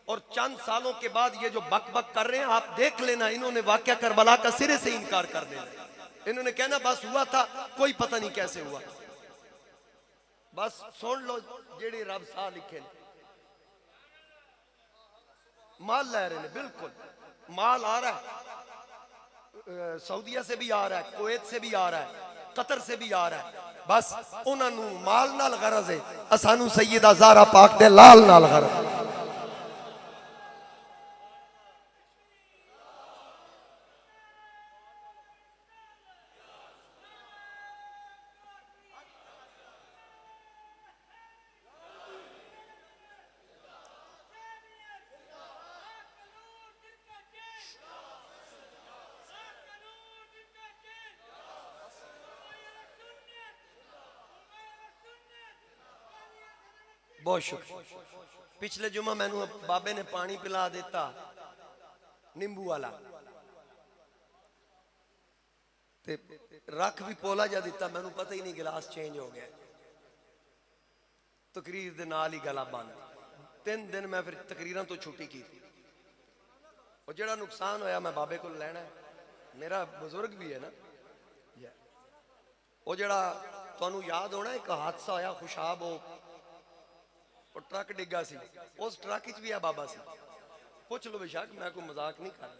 [SPEAKER 1] और चंद सालों के बाद ये जो बक बक कर रहे हैं आप देख लेना, इन्होंने वाकया करबला का सिरे से इनकार कर देना। इन्होंने कहना बस हुआ था, कोई पता नहीं कैसे हुआ। बस सुन लो जेड़े रब साह लिखे ने, माल ले रहे हैं, बिल्कुल माल आ रहा है, सऊदीया से भी आ रहा है, कुवैत से भी आ रहा है, कतर से भी आ रहा है। बस उन्होंने माल नाल गरज है, असानू सैयदा ज़हरा पाक दे लाल नाल गरज। बहुत शुक्रिया। पिछले जुमा मैनू बाबे ने पानी पिला देता नींबू वाला, ते रख भी पोला जा दिता, मैनू पता ही नहीं गिलास चेंज हो गया। तकरीर दे नाल ही गला बंद। 3 दिन मैं फिर तकरीरां तो छुट्टी की थी। और जेड़ा नुकसान होया मैं बाबे को लेना है, मेरा बुजुर्ग भी है ना। वो जेड़ा तुहानू याद होना एक हादसा होया खुशाब, वो ट्रक डिगा सी, उस ट्रक च भी आ बाबा सी। पूछ लो बेशक, मैं कोई मजाक नहीं कर रहा।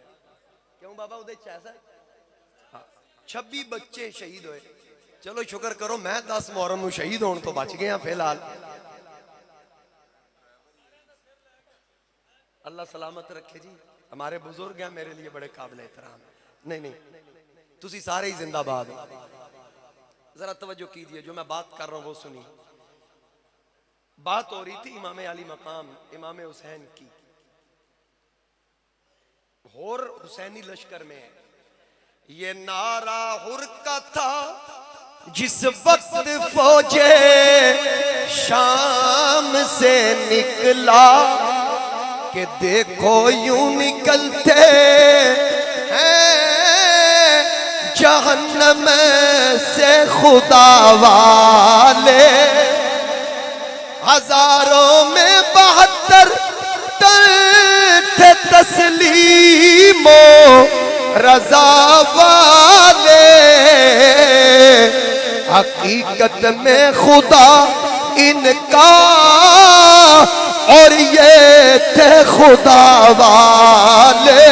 [SPEAKER 1] क्यों बाबा उदे ऐसा है? हाँ, 26 बच्चे शहीद हुए। चलो शुक्र करो मैं 10 मुहर्रम में शहीद होने तो बच गया फिलहाल। अल्लाह सलामत रखे जी। हमारे बुजुर्ग हैं, मेरे लिए बड़े काबिल एहतराम। नहीं नहीं, तुसी सारे ही जिंदाबाद हो। जरा तवज्जो कीजिए, जो मैं बात कर रहा हूँ वो सुनिए। बात हो रही थी इमाम अली मकाम इमाम हुसैन की, होर हुसैनी लश्कर में है। ये नारा हुर का था जिस वक्त फौजे शाम से निकला, कि देखो यूं निकलते हैं जहन्नम से खुदा वाले। हजारों में 72 थे तस्लीमो रजा वाले, हकीकत में खुदा इनका और ये थे खुदा वाले।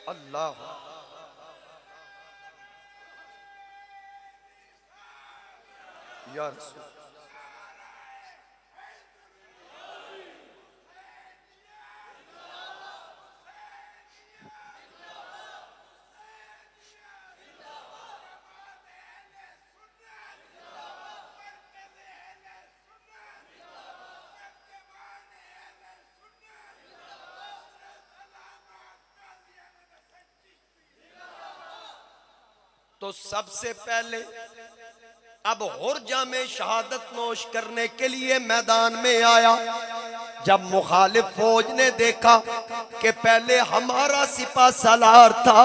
[SPEAKER 1] अल्लाह या रसूल। तो सबसे पहले अब हुर्जा में शहादत नोश करने के लिए मैदान में आया। जब मुखालिफ फौज ने देखा कि पहले हमारा सिपा सालार था,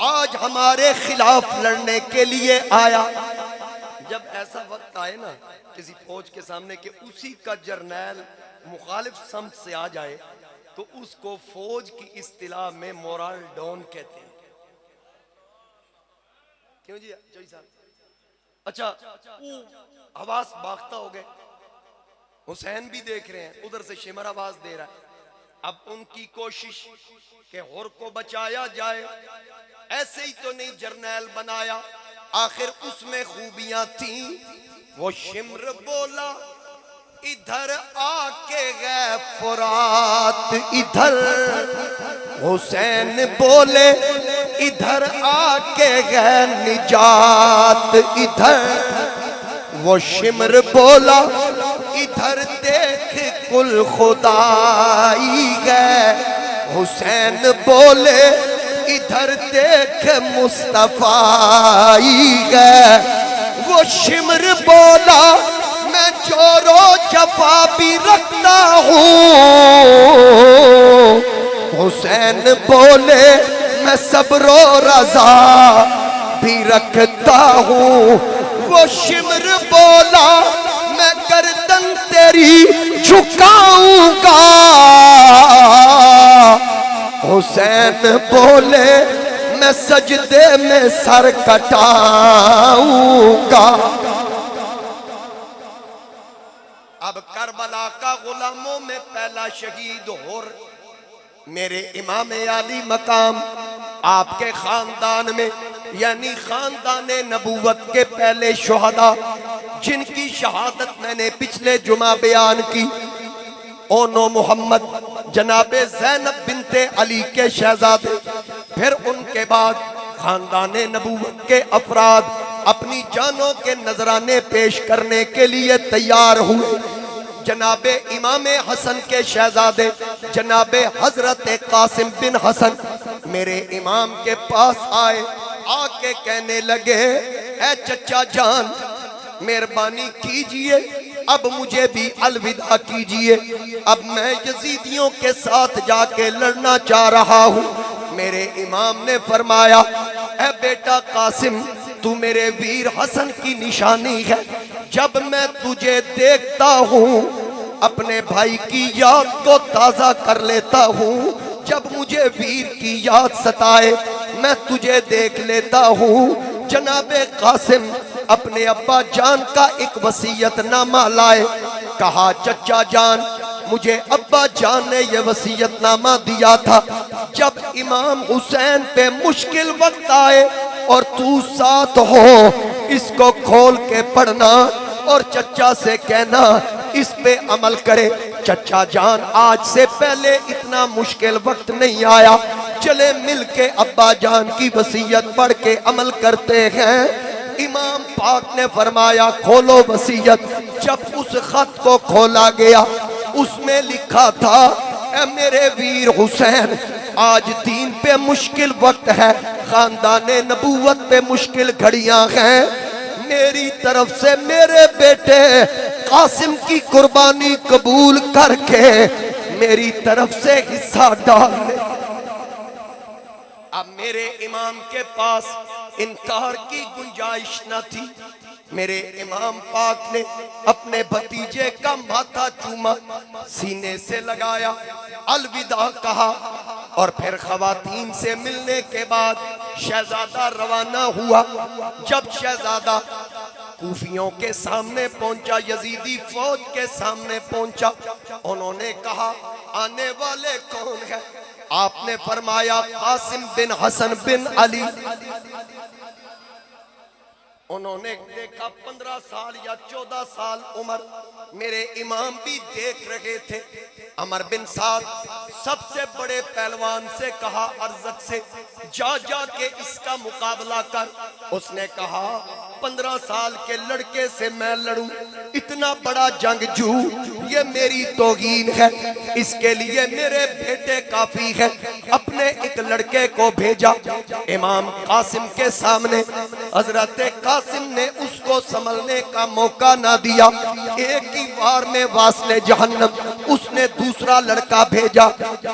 [SPEAKER 1] आज हमारे खिलाफ लड़ने के लिए आया। जब ऐसा वक्त आए ना किसी फौज के सामने कि उसी का जर्नैल मुखालिफ समत से आ जाए तो उसको फौज की इस्तिलाह में मोरल डाउन कहते हैं। क्यों जी जोई साहब? अच्छा, वो आवाज बागता हो गए, हुसैन भी देख रहे हैं, उधर से शिमर आवाज दे रहा है। अब उनकी कोशिश कि हुर को बचाया जाए, ऐसे ही तो नहीं जर्नैल बनाया, आखिर उसमें खूबियां थी। वो शिमर बोला इधर आके गए फुरात, इधर हुसैन बोले इधर आके गए निजात, इधर वो शिमर बोला इधर देख कुल खुदाई गए, हुसैन बोले इधर देख मुस्तफाई गए। वो शिमर बोला मैं जोरो जफा भी रखता हूँ, हुसैन बोले मैं सब्रो रजा भी रखता हूँ। वो शिमर बोला मैं गर्दन तेरी झुकाऊंगा, हुसैन बोले मैं सजदे में सर कटाऊंगा। अब करबला का गुलामों में पहला शहीद हुर मेरे इमाम आली मकाम, आपके खानदान में यानी खानदान नबूवत के पहले शुहदा जिनकी शहादत मैंने पिछले जुमा बयान की, ओनो मोहम्मद जनाबे ज़ैनब बिनते अली के शहजादे। फिर उनके बाद खानदान नबूवत के अफराद अपनी जानों के नजराने पेश करने के लिए तैयार हुए। जनाबे इमाम हसन के शहजादे जनाबे हजरत कासिम बिन हसन मेरे इमाम के पास आए, आके कहने लगे ऐ चचा जान मेहरबानी कीजिए, अब मुझे भी अलविदा कीजिए, अब मैं यजीदियों के साथ जाके लड़ना चाह रहा हूँ। मेरे इमाम ने फरमाया ऐ बेटा कासिम तू मेरे वीर हसन की निशानी है, जब मैं तुझे देखता हूँ अपने भाई की याद को ताज़ा कर लेता हूँ, जब मुझे वीर की याद सताए मैं तुझे देख लेता हूँ। जनाबे कासिम अपने अब्बा जान का एक वसीयतनामा लाए, कहा चचा जान मुझे अब्बा जान ने यह वसीयतनामा दिया था, जब इमाम हुसैन पे मुश्किल वक्त आए और तू साथ हो इसको खोल के पढ़ना और चचा से कहना इस पे अमल करे। चचा जान आज से पहले इतना मुश्किल वक्त नहीं आया, चले मिल के अब्बा जान की वसीयत पढ़ के अमल करते हैं। इमाम पाक ने फरमाया खोलो वसीयत। जब उस खत को खोला गया उसमें लिखा था ऐ मेरे वीर हुसैन आज दीन पे मुश्किल वक्त है, खानदान नबूवत पे मुश्किल घड़ियां हैं, मेरी तरफ से मेरे बेटे कासिम की कुर्बानी कबूल करके मेरी तरफ से हिस्सा डाल ले। अब मेरे इमाम के पास इनकार की गुंजाइश न थी। मेरे इमाम पाक ने अपने भतीजे का माथा चूमा, सीने से लगाया, अलविदा कहा और फिर खवातीन से मिलने के बाद शहजादा रवाना हुआ। जब शहजादा कूफियों के सामने पहुंचा, यजीदी फौज के सामने पहुंचा, उन्होंने कहा आने वाले कौन है? आपने फरमाया कासिम बिन हसन बिन अली। उन्होंने देखा 15 साल या 14 साल उम्र, मेरे इमाम भी देख रहे थे। अमर बिन साद सबसे बड़े पहलवान से कहा अरजक से जा जा के इसका मुकाबला कर। उसने कहा 15 साल के लड़के से मैं लड़ूं, इतना बड़ा जंगजू, ये मेरी तौहीन है, इसके लिए मेरे बेटे काफी है। अपने एक लड़के को भेजा इमाम कासिम के सामने। हजरत कासिम ने उसको संभलने का मौका ना दिया, एक ही वार में वासले जहन्नम। उसने दूसरा लड़का भेजा,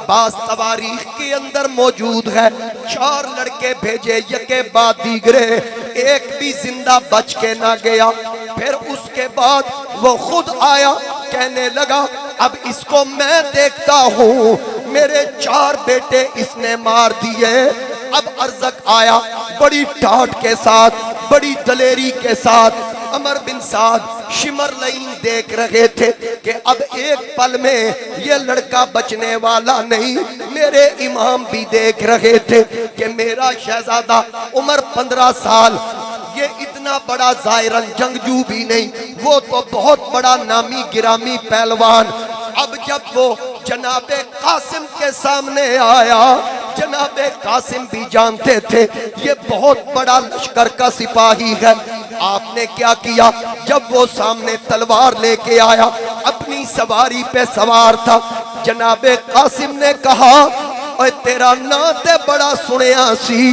[SPEAKER 1] बास तवारीख के अंदर मौजूद है, 4 लड़के भेजे यके बाद दीगरे, एक भी जिंदा बच के ना गया। फिर उसके बाद वो खुद आया, कहने लगा अब इसको मैं देखता हूँ, मेरे 4 बेटे इसने मार दिए। अब अरज़क आया बड़ी ठाठ के साथ, बड़ी दलेरी के साथ। अमर बिन साद शिमर लईन देख रहे थे कि अब एक पल में ये लड़का बचने वाला नहीं। मेरे इमाम भी देख रहे थे कि मेरा शहजादा उम्र 15 साल, ये इतना बड़ा जायरन जंगजू भी नहीं, वो तो बहुत बड़ा नामी गिरामी पहलवान। अब जब वो जनाबे कासिम के सामने आया, जनाबे कासिम भी जानते थे ये बहुत बड़ा लश्कर का सिपाही है। आपने क्या किया, जब वो सामने तलवार लेके आया, अपनी सवारी पे सवार था, जनाबे कासिम ने कहा, ओए तेरा ना ते बड़ा सुनिया सी,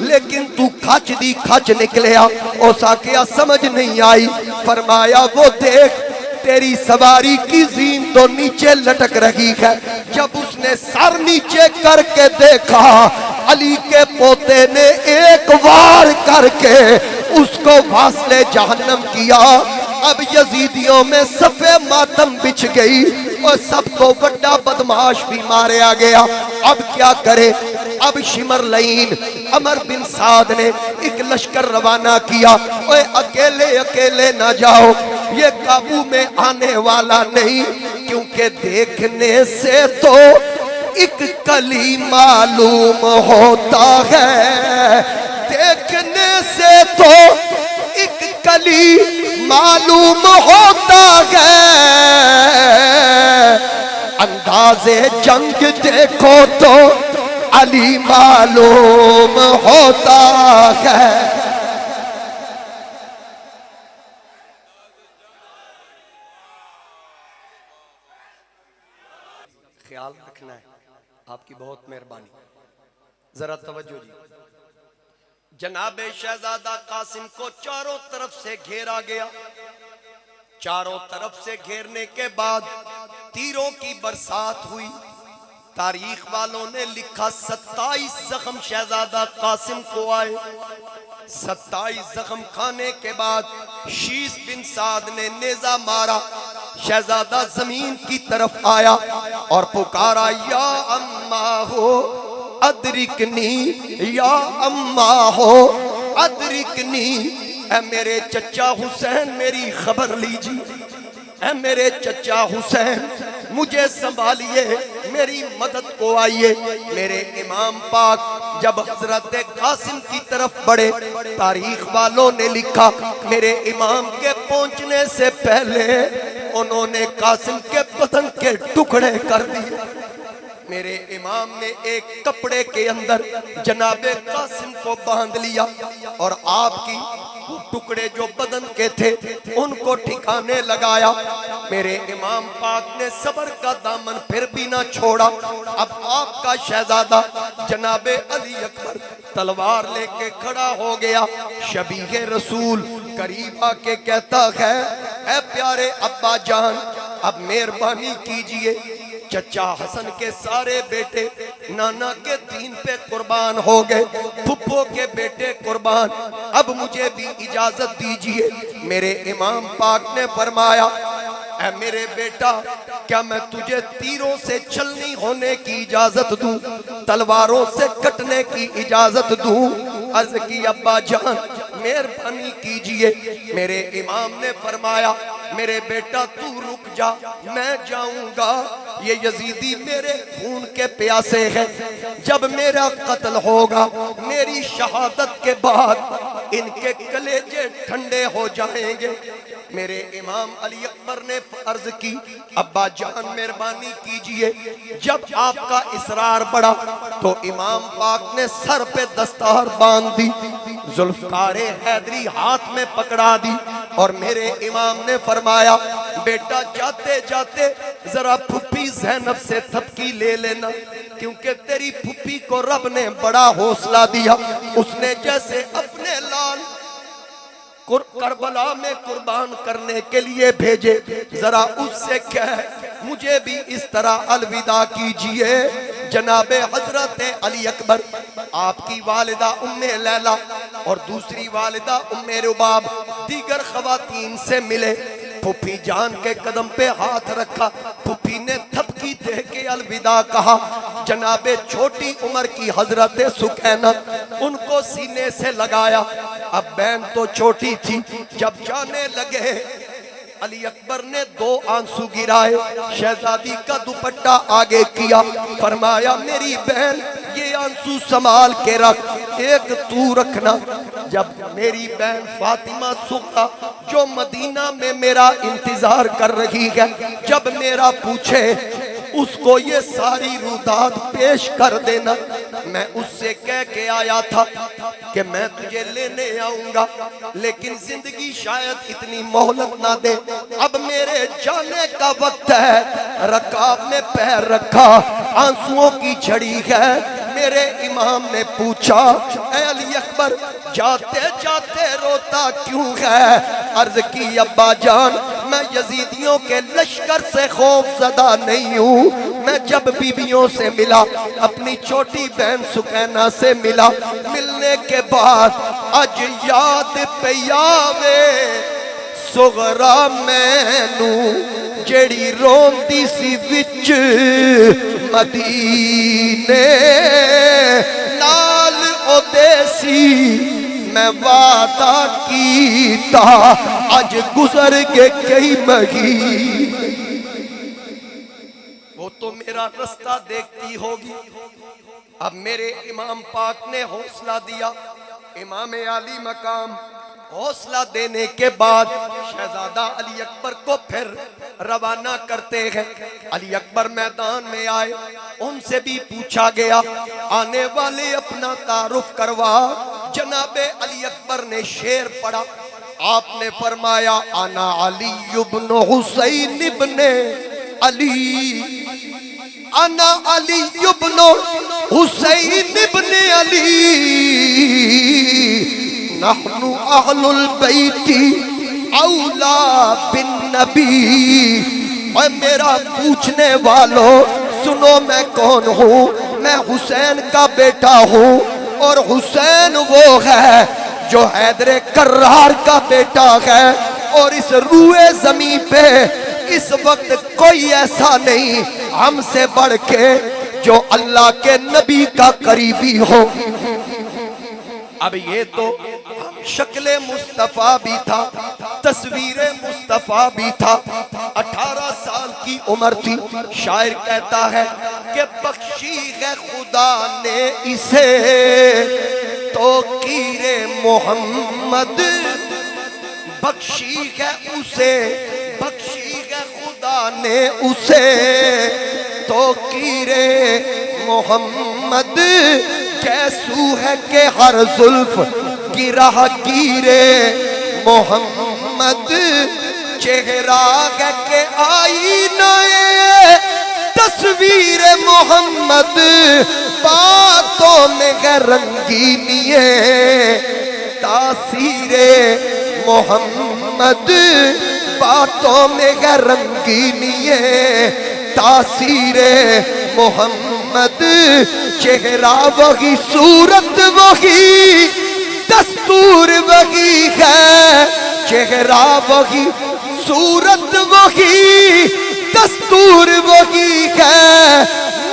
[SPEAKER 1] लेकिन तू खच दी खच निकलिया, ओसा क्या समझ नहीं आई। फरमाया वो देख तेरी सवारी की जीन तो नीचे लटक रही है। जब उसने सर नीचे करके देखा, अली के पोते ने एक वार करके उसको वासले जहन्नम किया। अब यजीदियों में सफे मातम बिछ गई और सबको बड़ा बदमाश भी मारा गया। अब क्या करे, अब शिमर लईन अमर बिन साद ने एक लश्कर रवाना किया। ओए अकेले अकेले ना जाओ, ये काबू में आने वाला नहीं, क्योंकि देखने से तो एक कली मालूम होता है, देखने से तो एक कली मालूम होता है, अंदाजे जंग देखो तो अली मालूम होता है। ख्याल रखना है, आपकी बहुत मेहरबानी, जरा तवज्जो जी। जनाबे शहजादा कासिम को चारों तरफ से घेरा गया। चारों तरफ से घेरने के बाद तीरों की बरसात हुई। तारीख वालों ने लिखा 27 जख्म शहजादा कासिम को आए। 27 जख्म खाने के बाद शीश बिन साद ने नेजा मारा। शहजादा जमीन की तरफ आया और पुकारा, या अम्मा हो अदरिकनी, या अम्मा हो अदरिकनी। ऐ मेरे चचा हुसैन मेरी खबर लीजिए, ऐ मेरे चचा हुसैन मुझे संभालिए, मेरी मदद को आइए। मेरे इमाम पाक जब हजरत कासिम की तरफ बढ़े, तारीख वालों ने लिखा मेरे इमाम के पहुंचने से पहले उन्होंने कासिम के बदन के टुकड़े कर दिए। मेरे इमाम ने एक कपड़े के अंदर जनाबे कासिम को बांध लिया और आपकी वो टुकड़े जो बदन के थे उनको ठिकाने लगाया। मेरे इमाम पाक ने सब्र का दामन फिर भी ना छोड़ा। अब आपका शहजादा जनाबे अली अकबर तलवार लेके खड़ा हो गया। शबीह रसूल करीब आके कहता है, ऐ प्यारे अब्बा जान, अब मेहरबानी कीजिए, चचा हसन के सारे बेटे नाना के दीन पे कुर्बान हो गए, फुप्पो के बेटे कुर्बान, अब मुझे भी इजाजत दीजिए। मेरे इमाम पाक ने फरमाया, ऐ मेरे बेटा, क्या मैं तुझे तीरों से छलनी होने की इजाजत दूं, तलवारों से कटने की इजाजत दूं? अर्ज की अब्बा जान मेहरबानी कीजिए। मेरे इमाम ने फरमाया, मेरे बेटा तू रुक जा, मैं जाऊंगा, ये यजीदी मेरे खून के प्यासे हैं। जब मेरा कत्ल होगा, मेरी शहादत के बाद इनके कलेजे ठंडे हो जाएंगे। मेरे इमाम अली अकबर ने अर्ज की, अब्बा जान मेहरबानी कीजिए। जब आपका इसरार बढ़ा तो इमाम पाक ने सर पे दस्तार बांध दी, जुल्फकारे हैदरी हाथ में पकड़ा दी और मेरे इमाम ने फरमाया, बेटा जाते जाते जरा फुप्पी ज़ैनब से थपकी ले लेना, क्योंकि तेरी फुप्पी को रब ने बड़ा हौसला दिया। उसने जैसे अपने लाल करबला में कुर्बान करने के लिए भेजे, जरा उससे कह मुझे भी इस तरह अलविदा कीजिए। जनाबे हजरत अली अकबर, आपकी वालिदा उम्मे लैला और दूसरी वालिदा उम्मे रुबाब दीगर खवातीन से मिले, फुफी जान के कदम पे हाथ रखा। फुफी ने थपकी दे के अलविदा कहा। जनाबे छोटी उम्र की हजरत सुकैना उनको सीने से लगाया। अब बहन तो छोटी थी। जब जाने लगे अली अकबर ने 2 आंसू गिराए, शहजादी का दुपट्टा आगे किया, फरमाया मेरी बहन ये आंसू संभाल के रख, एक तू रखना। जब मेरी बहन फातिमा सुगरा जो मदीना में मेरा इंतजार कर रही है, जब मेरा पूछे उसको ये सारी रुदात पेश कर देना। मैं उससे कह के आया था कि मैं तुझे लेने आऊंगा, लेकिन जिंदगी शायद इतनी मोहलत ना दे। अब मेरे जाने का वक्त है। रकाब में पैर रखा, आंसुओं की झड़ी है। मेरे इमाम ने पूछा ऐ अली अकबर जाते जाते रोता क्यों है? अर्ज की अब्बा जान मैं यजीदियों के लश्कर से खौफजदा नहीं हूँ। मैं जब बीबियों से मिला, अपनी छोटी बहन सुकैना से मिला, मिलने के बाद अज याद पे आवे सुगरा मैनू जेड़ी रोंदी सी विच मदीने नाल ओदे सी मैं वादा कीता अज गुजर के कई महीने। वो तो मेरा रास्ता देखती होगी। अब मेरे इमाम पाक ने हौसला दिया। इमाम आली मकाम हौसला देने के बाद शहजादा अली अकबर को फिर रवाना करते हैं। अली अकबर मैदान में आए, उनसे भी पूछा गया आने वाले अपना तारुफ करवा। जनाबे अली अकबर ने शेर पढ़ा। आपने फरमाया आना अली इब्न हुसैन इब्न अली, आना अली इब्न हुसैन इब्न अली, नहनु अहलुल बैती औला बिन नबी। और मेरा पूछने वालों सुनो मैं कौन हूँ? मैं हुसैन का बेटा हूँ, और हुसैन वो है जो हैदर कर्रार का बेटा है। और इस रूए जमीन पे इस वक्त कोई ऐसा नहीं हमसे बढ़ के जो अल्लाह के नबी का करीबी हो। अब ये तो शक्ले मुस्तफा भी था, तस्वीर मुस्तफा भी था। 18 साल की उम्र थी। शायर कहता है कि बख्शी है खुदा ने इसे तो कीरे मोहम्मद, बख्शी है उसे, बख्शी है खुदा ने उसे तो कीरे मोहम्मद। कैसू है के हर जुल्फ गिरा गिरे मोहम्मद, चेहरा है के आईना तस्वीर मोहम्मद, बातों में है रंगीनिए तासीरे मोहम्मद, बातों में है रंगीनिए तासीरे मोहम्मद। चेहरा वही, सूरत वही, दस्तूर वही है। चेहरा वही, सूरत वही, दस्तूर वही है।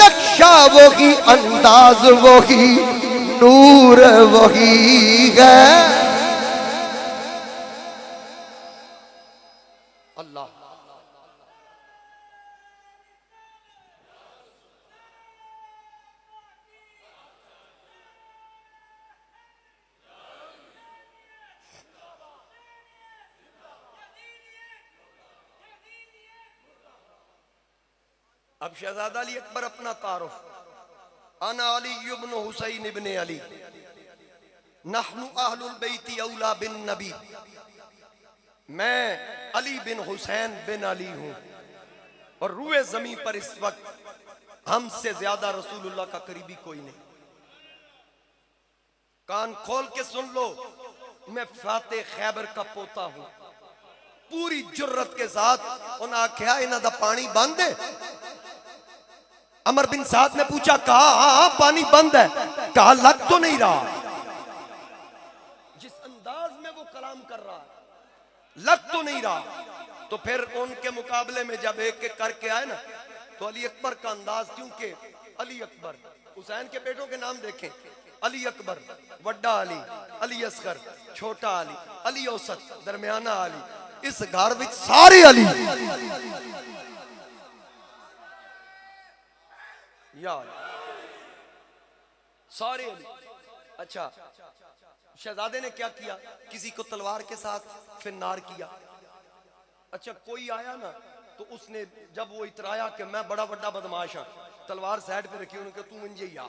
[SPEAKER 1] नक्शा वही, अंदाज वही, नूर वही है। अल्लाह अब शहजादा अली अकबर अपना तारुफ, आना अली इब्न हुसैन इब्न अली, नहनु अहलुल बैती औला बिन नबी। मैं अली बिन हुसैन बिन अली हूं, और रूए जमीन पर इस वक्त हमसे ज्यादा रसूलुल्लाह का करीबी कोई नहीं। कान खोल के सुन लो, मैं फाते खैबर का पोता हूं। पूरी जुर्रत के साथ उन्हें आख्या इन्हां दा पानी बंद है। अमर बिन साद ने पूछा, कहा हाँ पानी बंद है। कहा लग तो नहीं रहा। जिस अंदाज में वो कलाम कर रहा है लग तो नहीं रहा। तो फिर उनके मुकाबले में जब एक एक करके आए ना, तो अली अकबर का अंदाज, क्योंकि अली अकबर, हुसैन के बेटों के नाम देखें, अली अकबर, वड्डा अली, अली असगर, छोटा अली, अली औसत, दरमियाना अली, इस घर विच सारे अली यार, सारे अली। अच्छा, शहजादे ने क्या किया? किसी को तलवार के साथ फिन्नार किया। अच्छा, कोई आया ना तो उसने जब वो इतराया कि मैं बड़ा बड़ा बदमाश हाँ, तलवार साइड पे रखी, उन्होंने कहा तू मुझे या।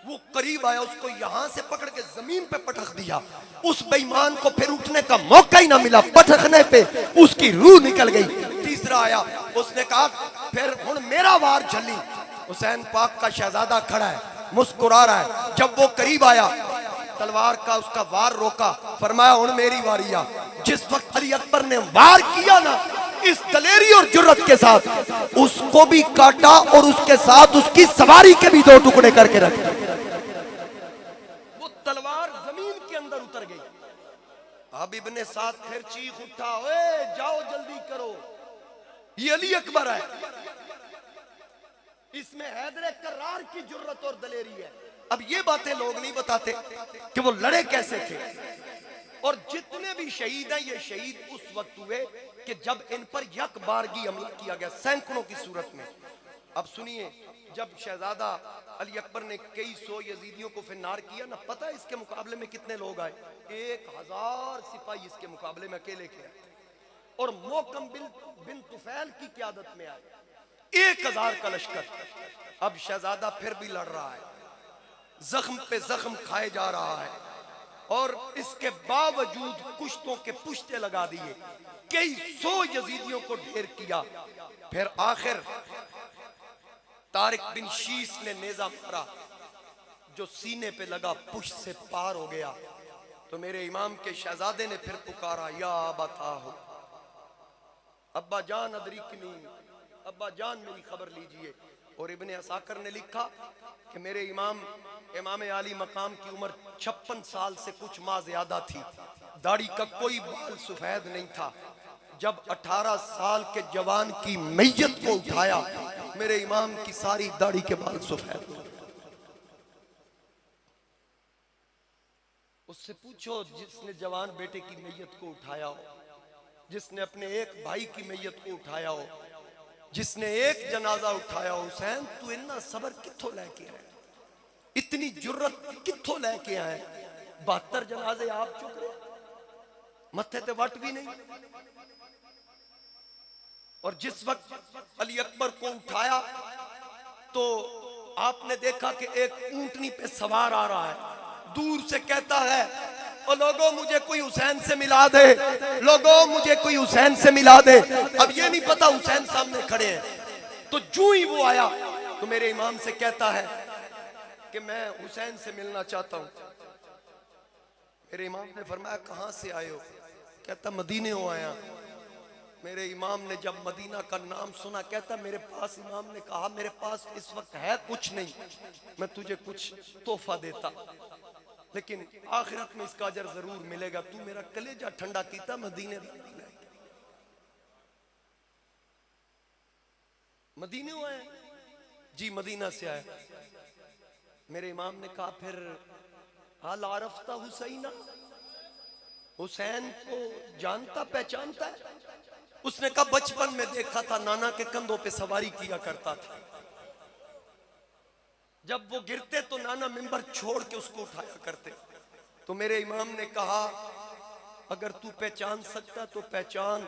[SPEAKER 1] वो करीब आया, उसको यहां से पकड़ के जमीन पे पटक दिया। उस बेईमान को फिर उठने का मौका ही ना मिला, पटकने पे उसकी रूह निकल गई। तीसरा आया, उसने कहा फिर हुन मेरा वार चली। हुसैन पाक का शहजादा खड़ा है, मुस्कुरा रहा है। जब वो करीब आया, तलवार का उसका वार रोका, फरमाया हुन मेरी वारी आ। जिस वक्त अली अकबर ने वार किया ना, इस दलेरी और जुर्रत के साथ उसको भी काटा और उसके साथ उसकी सवारी के भी दो टुकड़े करके रखे। वो तलवार जमीन के अंदर उतर गई। अब इब्ने साद फिर चीख उठा, ओए जाओ जल्दी करो, ये अली अकबर है, इसमें हैदर कर्रार की जुर्रत और दलेरी है। अब ये बातें लोग नहीं बताते कि वो लड़े कैसे थे। और जितने भी शहीद हैं, ये शहीद उस वक्त हुए कि जब इन पर यक बारगी हमला किया गया, सैकड़ों की सूरत में। अब सुनिए, जब शहजादा अली अकबर ने कई सौ यजीदियों को फिन्नार किया ना, पता है इसके मुकाबले में कितने लोग आए? 1000 सिपाही इसके मुकाबले में अकेले के आए। और मोकम बिन तुफैल की क़यादत में आए 1000 का लश्कर। अब शहजादा फिर भी लड़ रहा है, जख्म पे जख्म खाए जा रहा है, और इसके बावजूद कुश्तों के पुश्ते लगा दिए, कई सौ यजीदियों को ढेर किया। फिर आखिर तारिक बिन शीस ने नेजा मारा, जो सीने पे लगा, पुश्त से पार हो गया। तो मेरे इमाम के शहजादे ने फिर पुकारा, या बता हो, अब्बा जान अदरिकनी, अब्बा जान मेरी खबर लीजिए। और इब्ने असाकर ने लिखा कि मेरे इमाम आली मकाम की उम्र 56 साल से कुछ माह ज्यादा थी, दाढ़ी का कोई बाल सफेद नहीं था। जब 18 साल के जवान की मैयत को उठाया, मेरे इमाम की सारी दाढ़ी के बाल सफेद। उससे पूछो जिसने जवान बेटे की मैयत को उठाया हो, जिसने अपने एक भाई की मैयत को उठाया हो, जिसने एक जनाजा उठाया हो। हुसैन तू इतना सबर कित्थों लेके आए, इतनी जुर्रत कित्थों लेके आए? 72 जनाजे आप चुक रहे, मत्थे ते वट भी नहीं। और जिस वक्त अली अकबर को उठाया तो आपने देखा कि एक ऊंटनी पे सवार आ रहा है, दूर से कहता है, ओ लोगों मुझे कोई हुसैन से मिला दे, लोगों मुझे कोई हुसैन से मिला दे। अब ये नहीं पता हुसैन सामने खड़े हैं। तो जो ही वो आया तो मेरे इमाम से कहता है कि मैं हुसैन से मिलना चाहता हूं। मेरे इमाम ने फरमाया कहां से आए हो? कहता मदीने हो आया। मेरे इमाम ने जब मदीना का नाम सुना, कहता मेरे पास, इमाम ने कहा मेरे पास इस वक्त है कुछ नहीं, मैं तुझे कुछ तोहफा देता, लेकिन आखिरत में इसका अजर जरूर मिलेगा। तू मेरा कलेजा ठंडा कीता मदीने मदीने आए? जी मदीना से आए। मेरे इमाम ने कहा फिर हाल आरफ्ता हुसैना, हुसैन को जानता पहचानता है? उसने कहा बचपन में देखा था, नाना के कंधों पे सवारी किया करता था, जब वो गिरते तो नाना मिंबर छोड़ के उसको उठाया करते। तो मेरे इमाम ने कहा अगर तू पहचान सकता तो पहचान,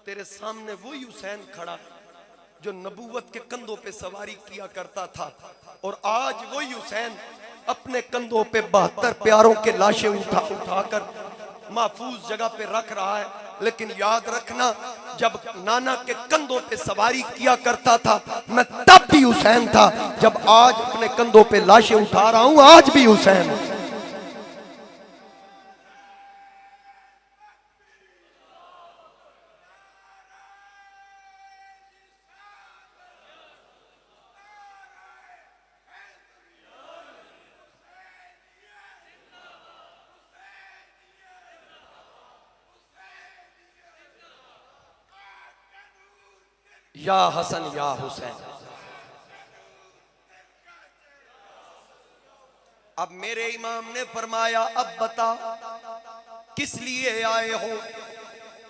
[SPEAKER 1] तेरे सामने वही हुसैन खड़ा है जो नबूवत के कंधों पे सवारी किया करता था, और आज वही हुसैन अपने कंधों पे 72 प्यारों के लाशें उठाकर महफूज जगह पे रख रहा है। लेकिन याद रखना, जब नाना के कंधों पे सवारी किया करता था मैं तब भी हुसैन था, जब आज अपने कंधों पे लाशें उठा रहा हूं आज भी हुसैन। या हसन या हुसैन। अब मेरे इमाम ने फरमाया अब बता किस लिए आए हो।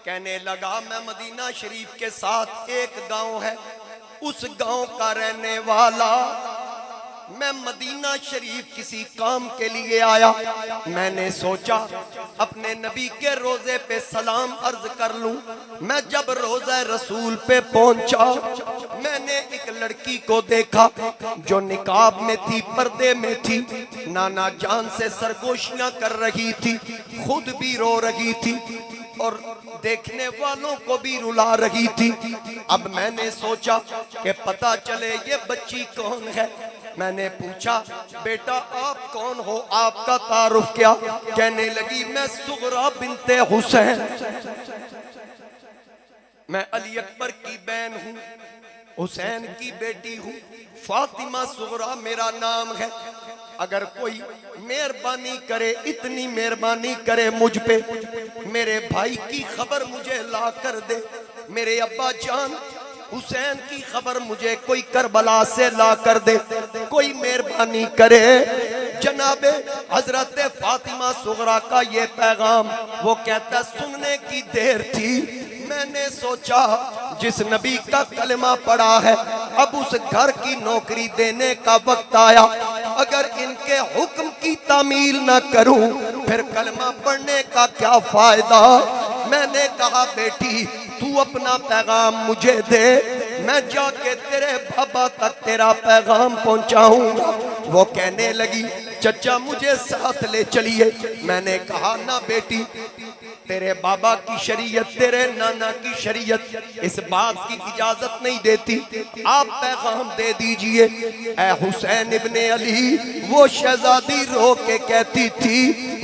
[SPEAKER 1] कहने लगा मैं मदीना शरीफ के साथ एक गांव है, उस गांव का रहने वाला, मैं मदीना शरीफ किसी काम के लिए आया। मैंने सोचा अपने नबी के रोजे पे सलाम अर्ज कर लूं। मैं जब रोजा रसूल पे पहुंचा, मैंने एक लड़की को देखा जो निकाब में थी, पर्दे में थी, नाना जान से सरगोशियां कर रही थी, खुद भी रो रही थी और देखने वालों को भी रुला रही थी। अब मैंने सोचा कि पता चले ये बच्ची कौन है। मैंने पूछा बेटा आप कौन हो, आपका तारुफ क्या। कहने लगी मैं सुगरा बिनते हुसैन, मैं अली अकबर की बहन हूँ, हुसैन की बेटी हूँ, फातिमा सुगरा मेरा नाम है। अगर कोई मेहरबानी करे, इतनी मेहरबानी करे मुझ पे, मेरे भाई की खबर मुझे ला कर दे, मेरे अब्बा जान हुसैन की खबर मुझे कोई करबला से ला कर दे, कोई मेहरबानी करे। जनाबे हजरत फातिमा सुगरा का ये पैगाम वो कहता सुनने की देर थी। मैंने सोचा जिस नबी का कलमा पड़ा है अब उस घर की नौकरी देने का वक्त आया। अगर इनके हुक्म की तामील ना करूं फिर कलमा पढ़ने का क्या फायदा। मैंने कहा बेटी तू अपना पैगाम मुझे दे, मैं जाके तेरे बाबा तक तेरा पैगाम पहुंचाऊंगा। वो कहने लगी चचा मुझे साथ ले चलिए। मैंने कहा ना बेटी, तेरे बाबा की शरीयत, तेरे नाना की शरीयत इस बात की इजाजत नहीं देती, आप पैगाम दे दीजिए। ऐ हुसैन इब्ने अली, वो शहजादी रो के कहती थी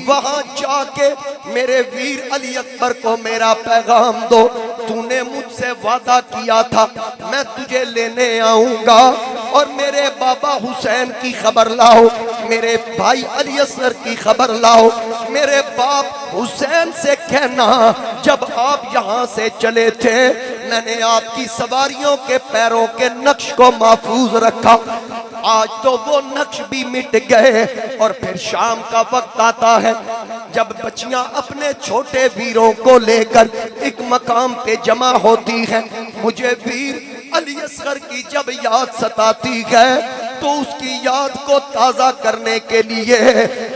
[SPEAKER 1] वहां जाके मेरे वीर अली अकबर को मेरा पैगाम दो, तूने मुझसे वादा किया था मैं तुझे लेने आऊंगा और मेरे बाबा हुसैन की खबर लाओ, मेरे भाई अली असगर की खबर लाओ। मेरे बाप हुसैन से कहना जब आप यहाँ से चले थे मैंने आपकी सवारियों के पैरों के नक्श को महफूज रखा, आज तो वो नक्श भी मिट गए। और फिर शाम का वक्त आता है जब बच्चियां अपने छोटे वीरों को लेकर एक मकाम पे जमा होती हैं। मुझे वीर अली असगर की जब याद सताती है तो उसकी याद को ताज़ा करने के लिए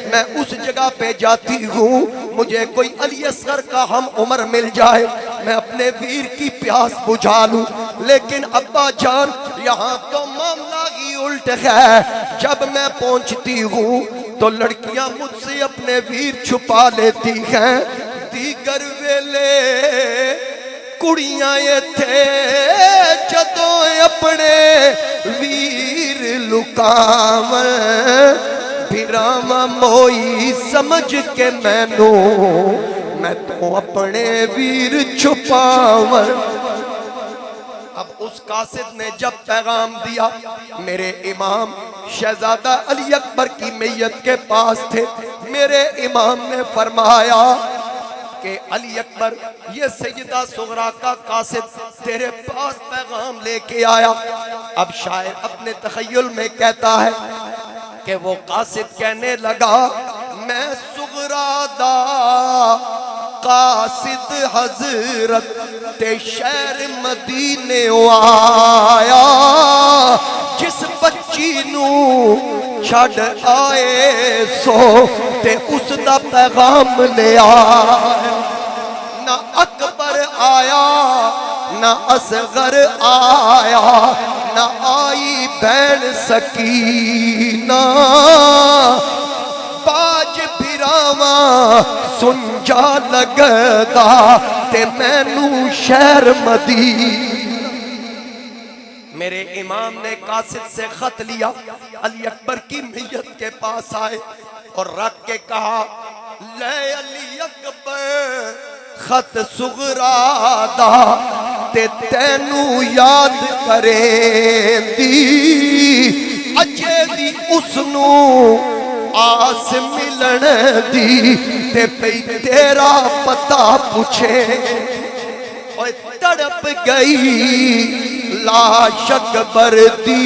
[SPEAKER 1] मैं उस जगह पे जाती हूँ। मुझे कोई अली असगर का हम उम्र मिल जाए, मैं अपने वीर की प्यास बुझा लूं। लेकिन अब्बा जान यहाँ तो मामला ही उल्ट है। जब मैं पहुँचती हूँ तो लड़कियां मुझसे अपने वीर छुपा लेती हैं। दीगर वेले कुड़ियां इत्थे जदों अपने वीर लुकावन, फिरावा मोई समझ के मैनू मैं तो अपने वीर छुपावन। अब उस कासिद ने जब पैगाम दिया, मेरे इमाम शहजादा अली अकबर की मैयत के पास थे। मेरे इमाम ने फरमाया कि अली अकबर ये सैयदा सुगरा का कासिद तेरे पास पैगाम लेके आया। अब शायर अपने तखय्युल में कहता है कि वो कासिद कहने लगा मैं सुगरा दा कासिद हजरत ते शहर मदीने आया, जिस बच्ची नू छड़ आए सो ते उस दा पैगाम ले आया। ना अकबर आया ना असगर आया, ना आई बहन सकीना, बाज फिरावा सुन जा लगदा ते मैनू शहर मदीना। मेरे इमाम ने कासिद से खत लिया, अली अकबर की मैयत के पास आए और रख के कहा ले अली अकबर खत सुगरा दा ते तैनू याद करेंदी, अजे दी उसनू आस मिलन दी ते पई तेरा पता पूछे। और तड़प गई लाश अकबर दी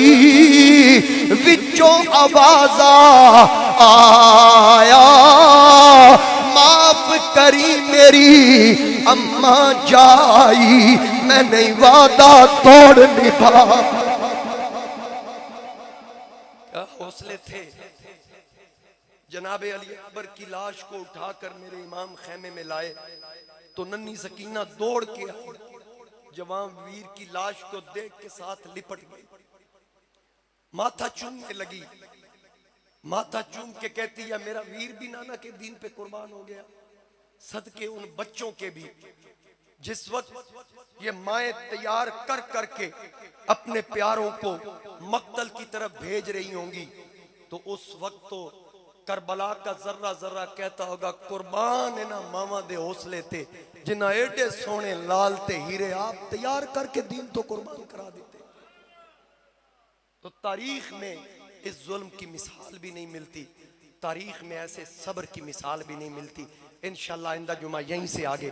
[SPEAKER 1] विचों आवाज़ा आया, माफ करी मेरी अम्मा जाई, मैं नहीं वादा तोड़ निभा। क्या हौसले थे। जनाबे अली अकबर की लाश को उठाकर मेरे इमाम खैमे में लाए तो नन्ही सकीना दौड़ के आई, जवान वीर की लाश को देख के साथ लिपट गई, माथा चूमने लगी, माथा चूम के कहती है मेरा वीर भी नाना के दीन पे कुर्बान हो गया, सदके उन बच्चों के भी। जिस वक्त ये माएँ तैयार कर करके अपने प्यारों को मक्तल की तरफ भेज रही होंगी, तो उस वक्त तो करबला का जर्रा जर्रा कहता होगा कुर्बान है ना मामा दे हौसले थे, जिन्ना एडे सोने लाल ते हीरे आप तैयार करके दीन तो कुर्बान करा देते। तो तारीख में इस जुल्म की मिसाल भी नहीं मिलती, तारीख में ऐसे सब्र की मिसाल भी नहीं मिलती। इंशाअल्लाह आइंदा जुमा यहीं से आगे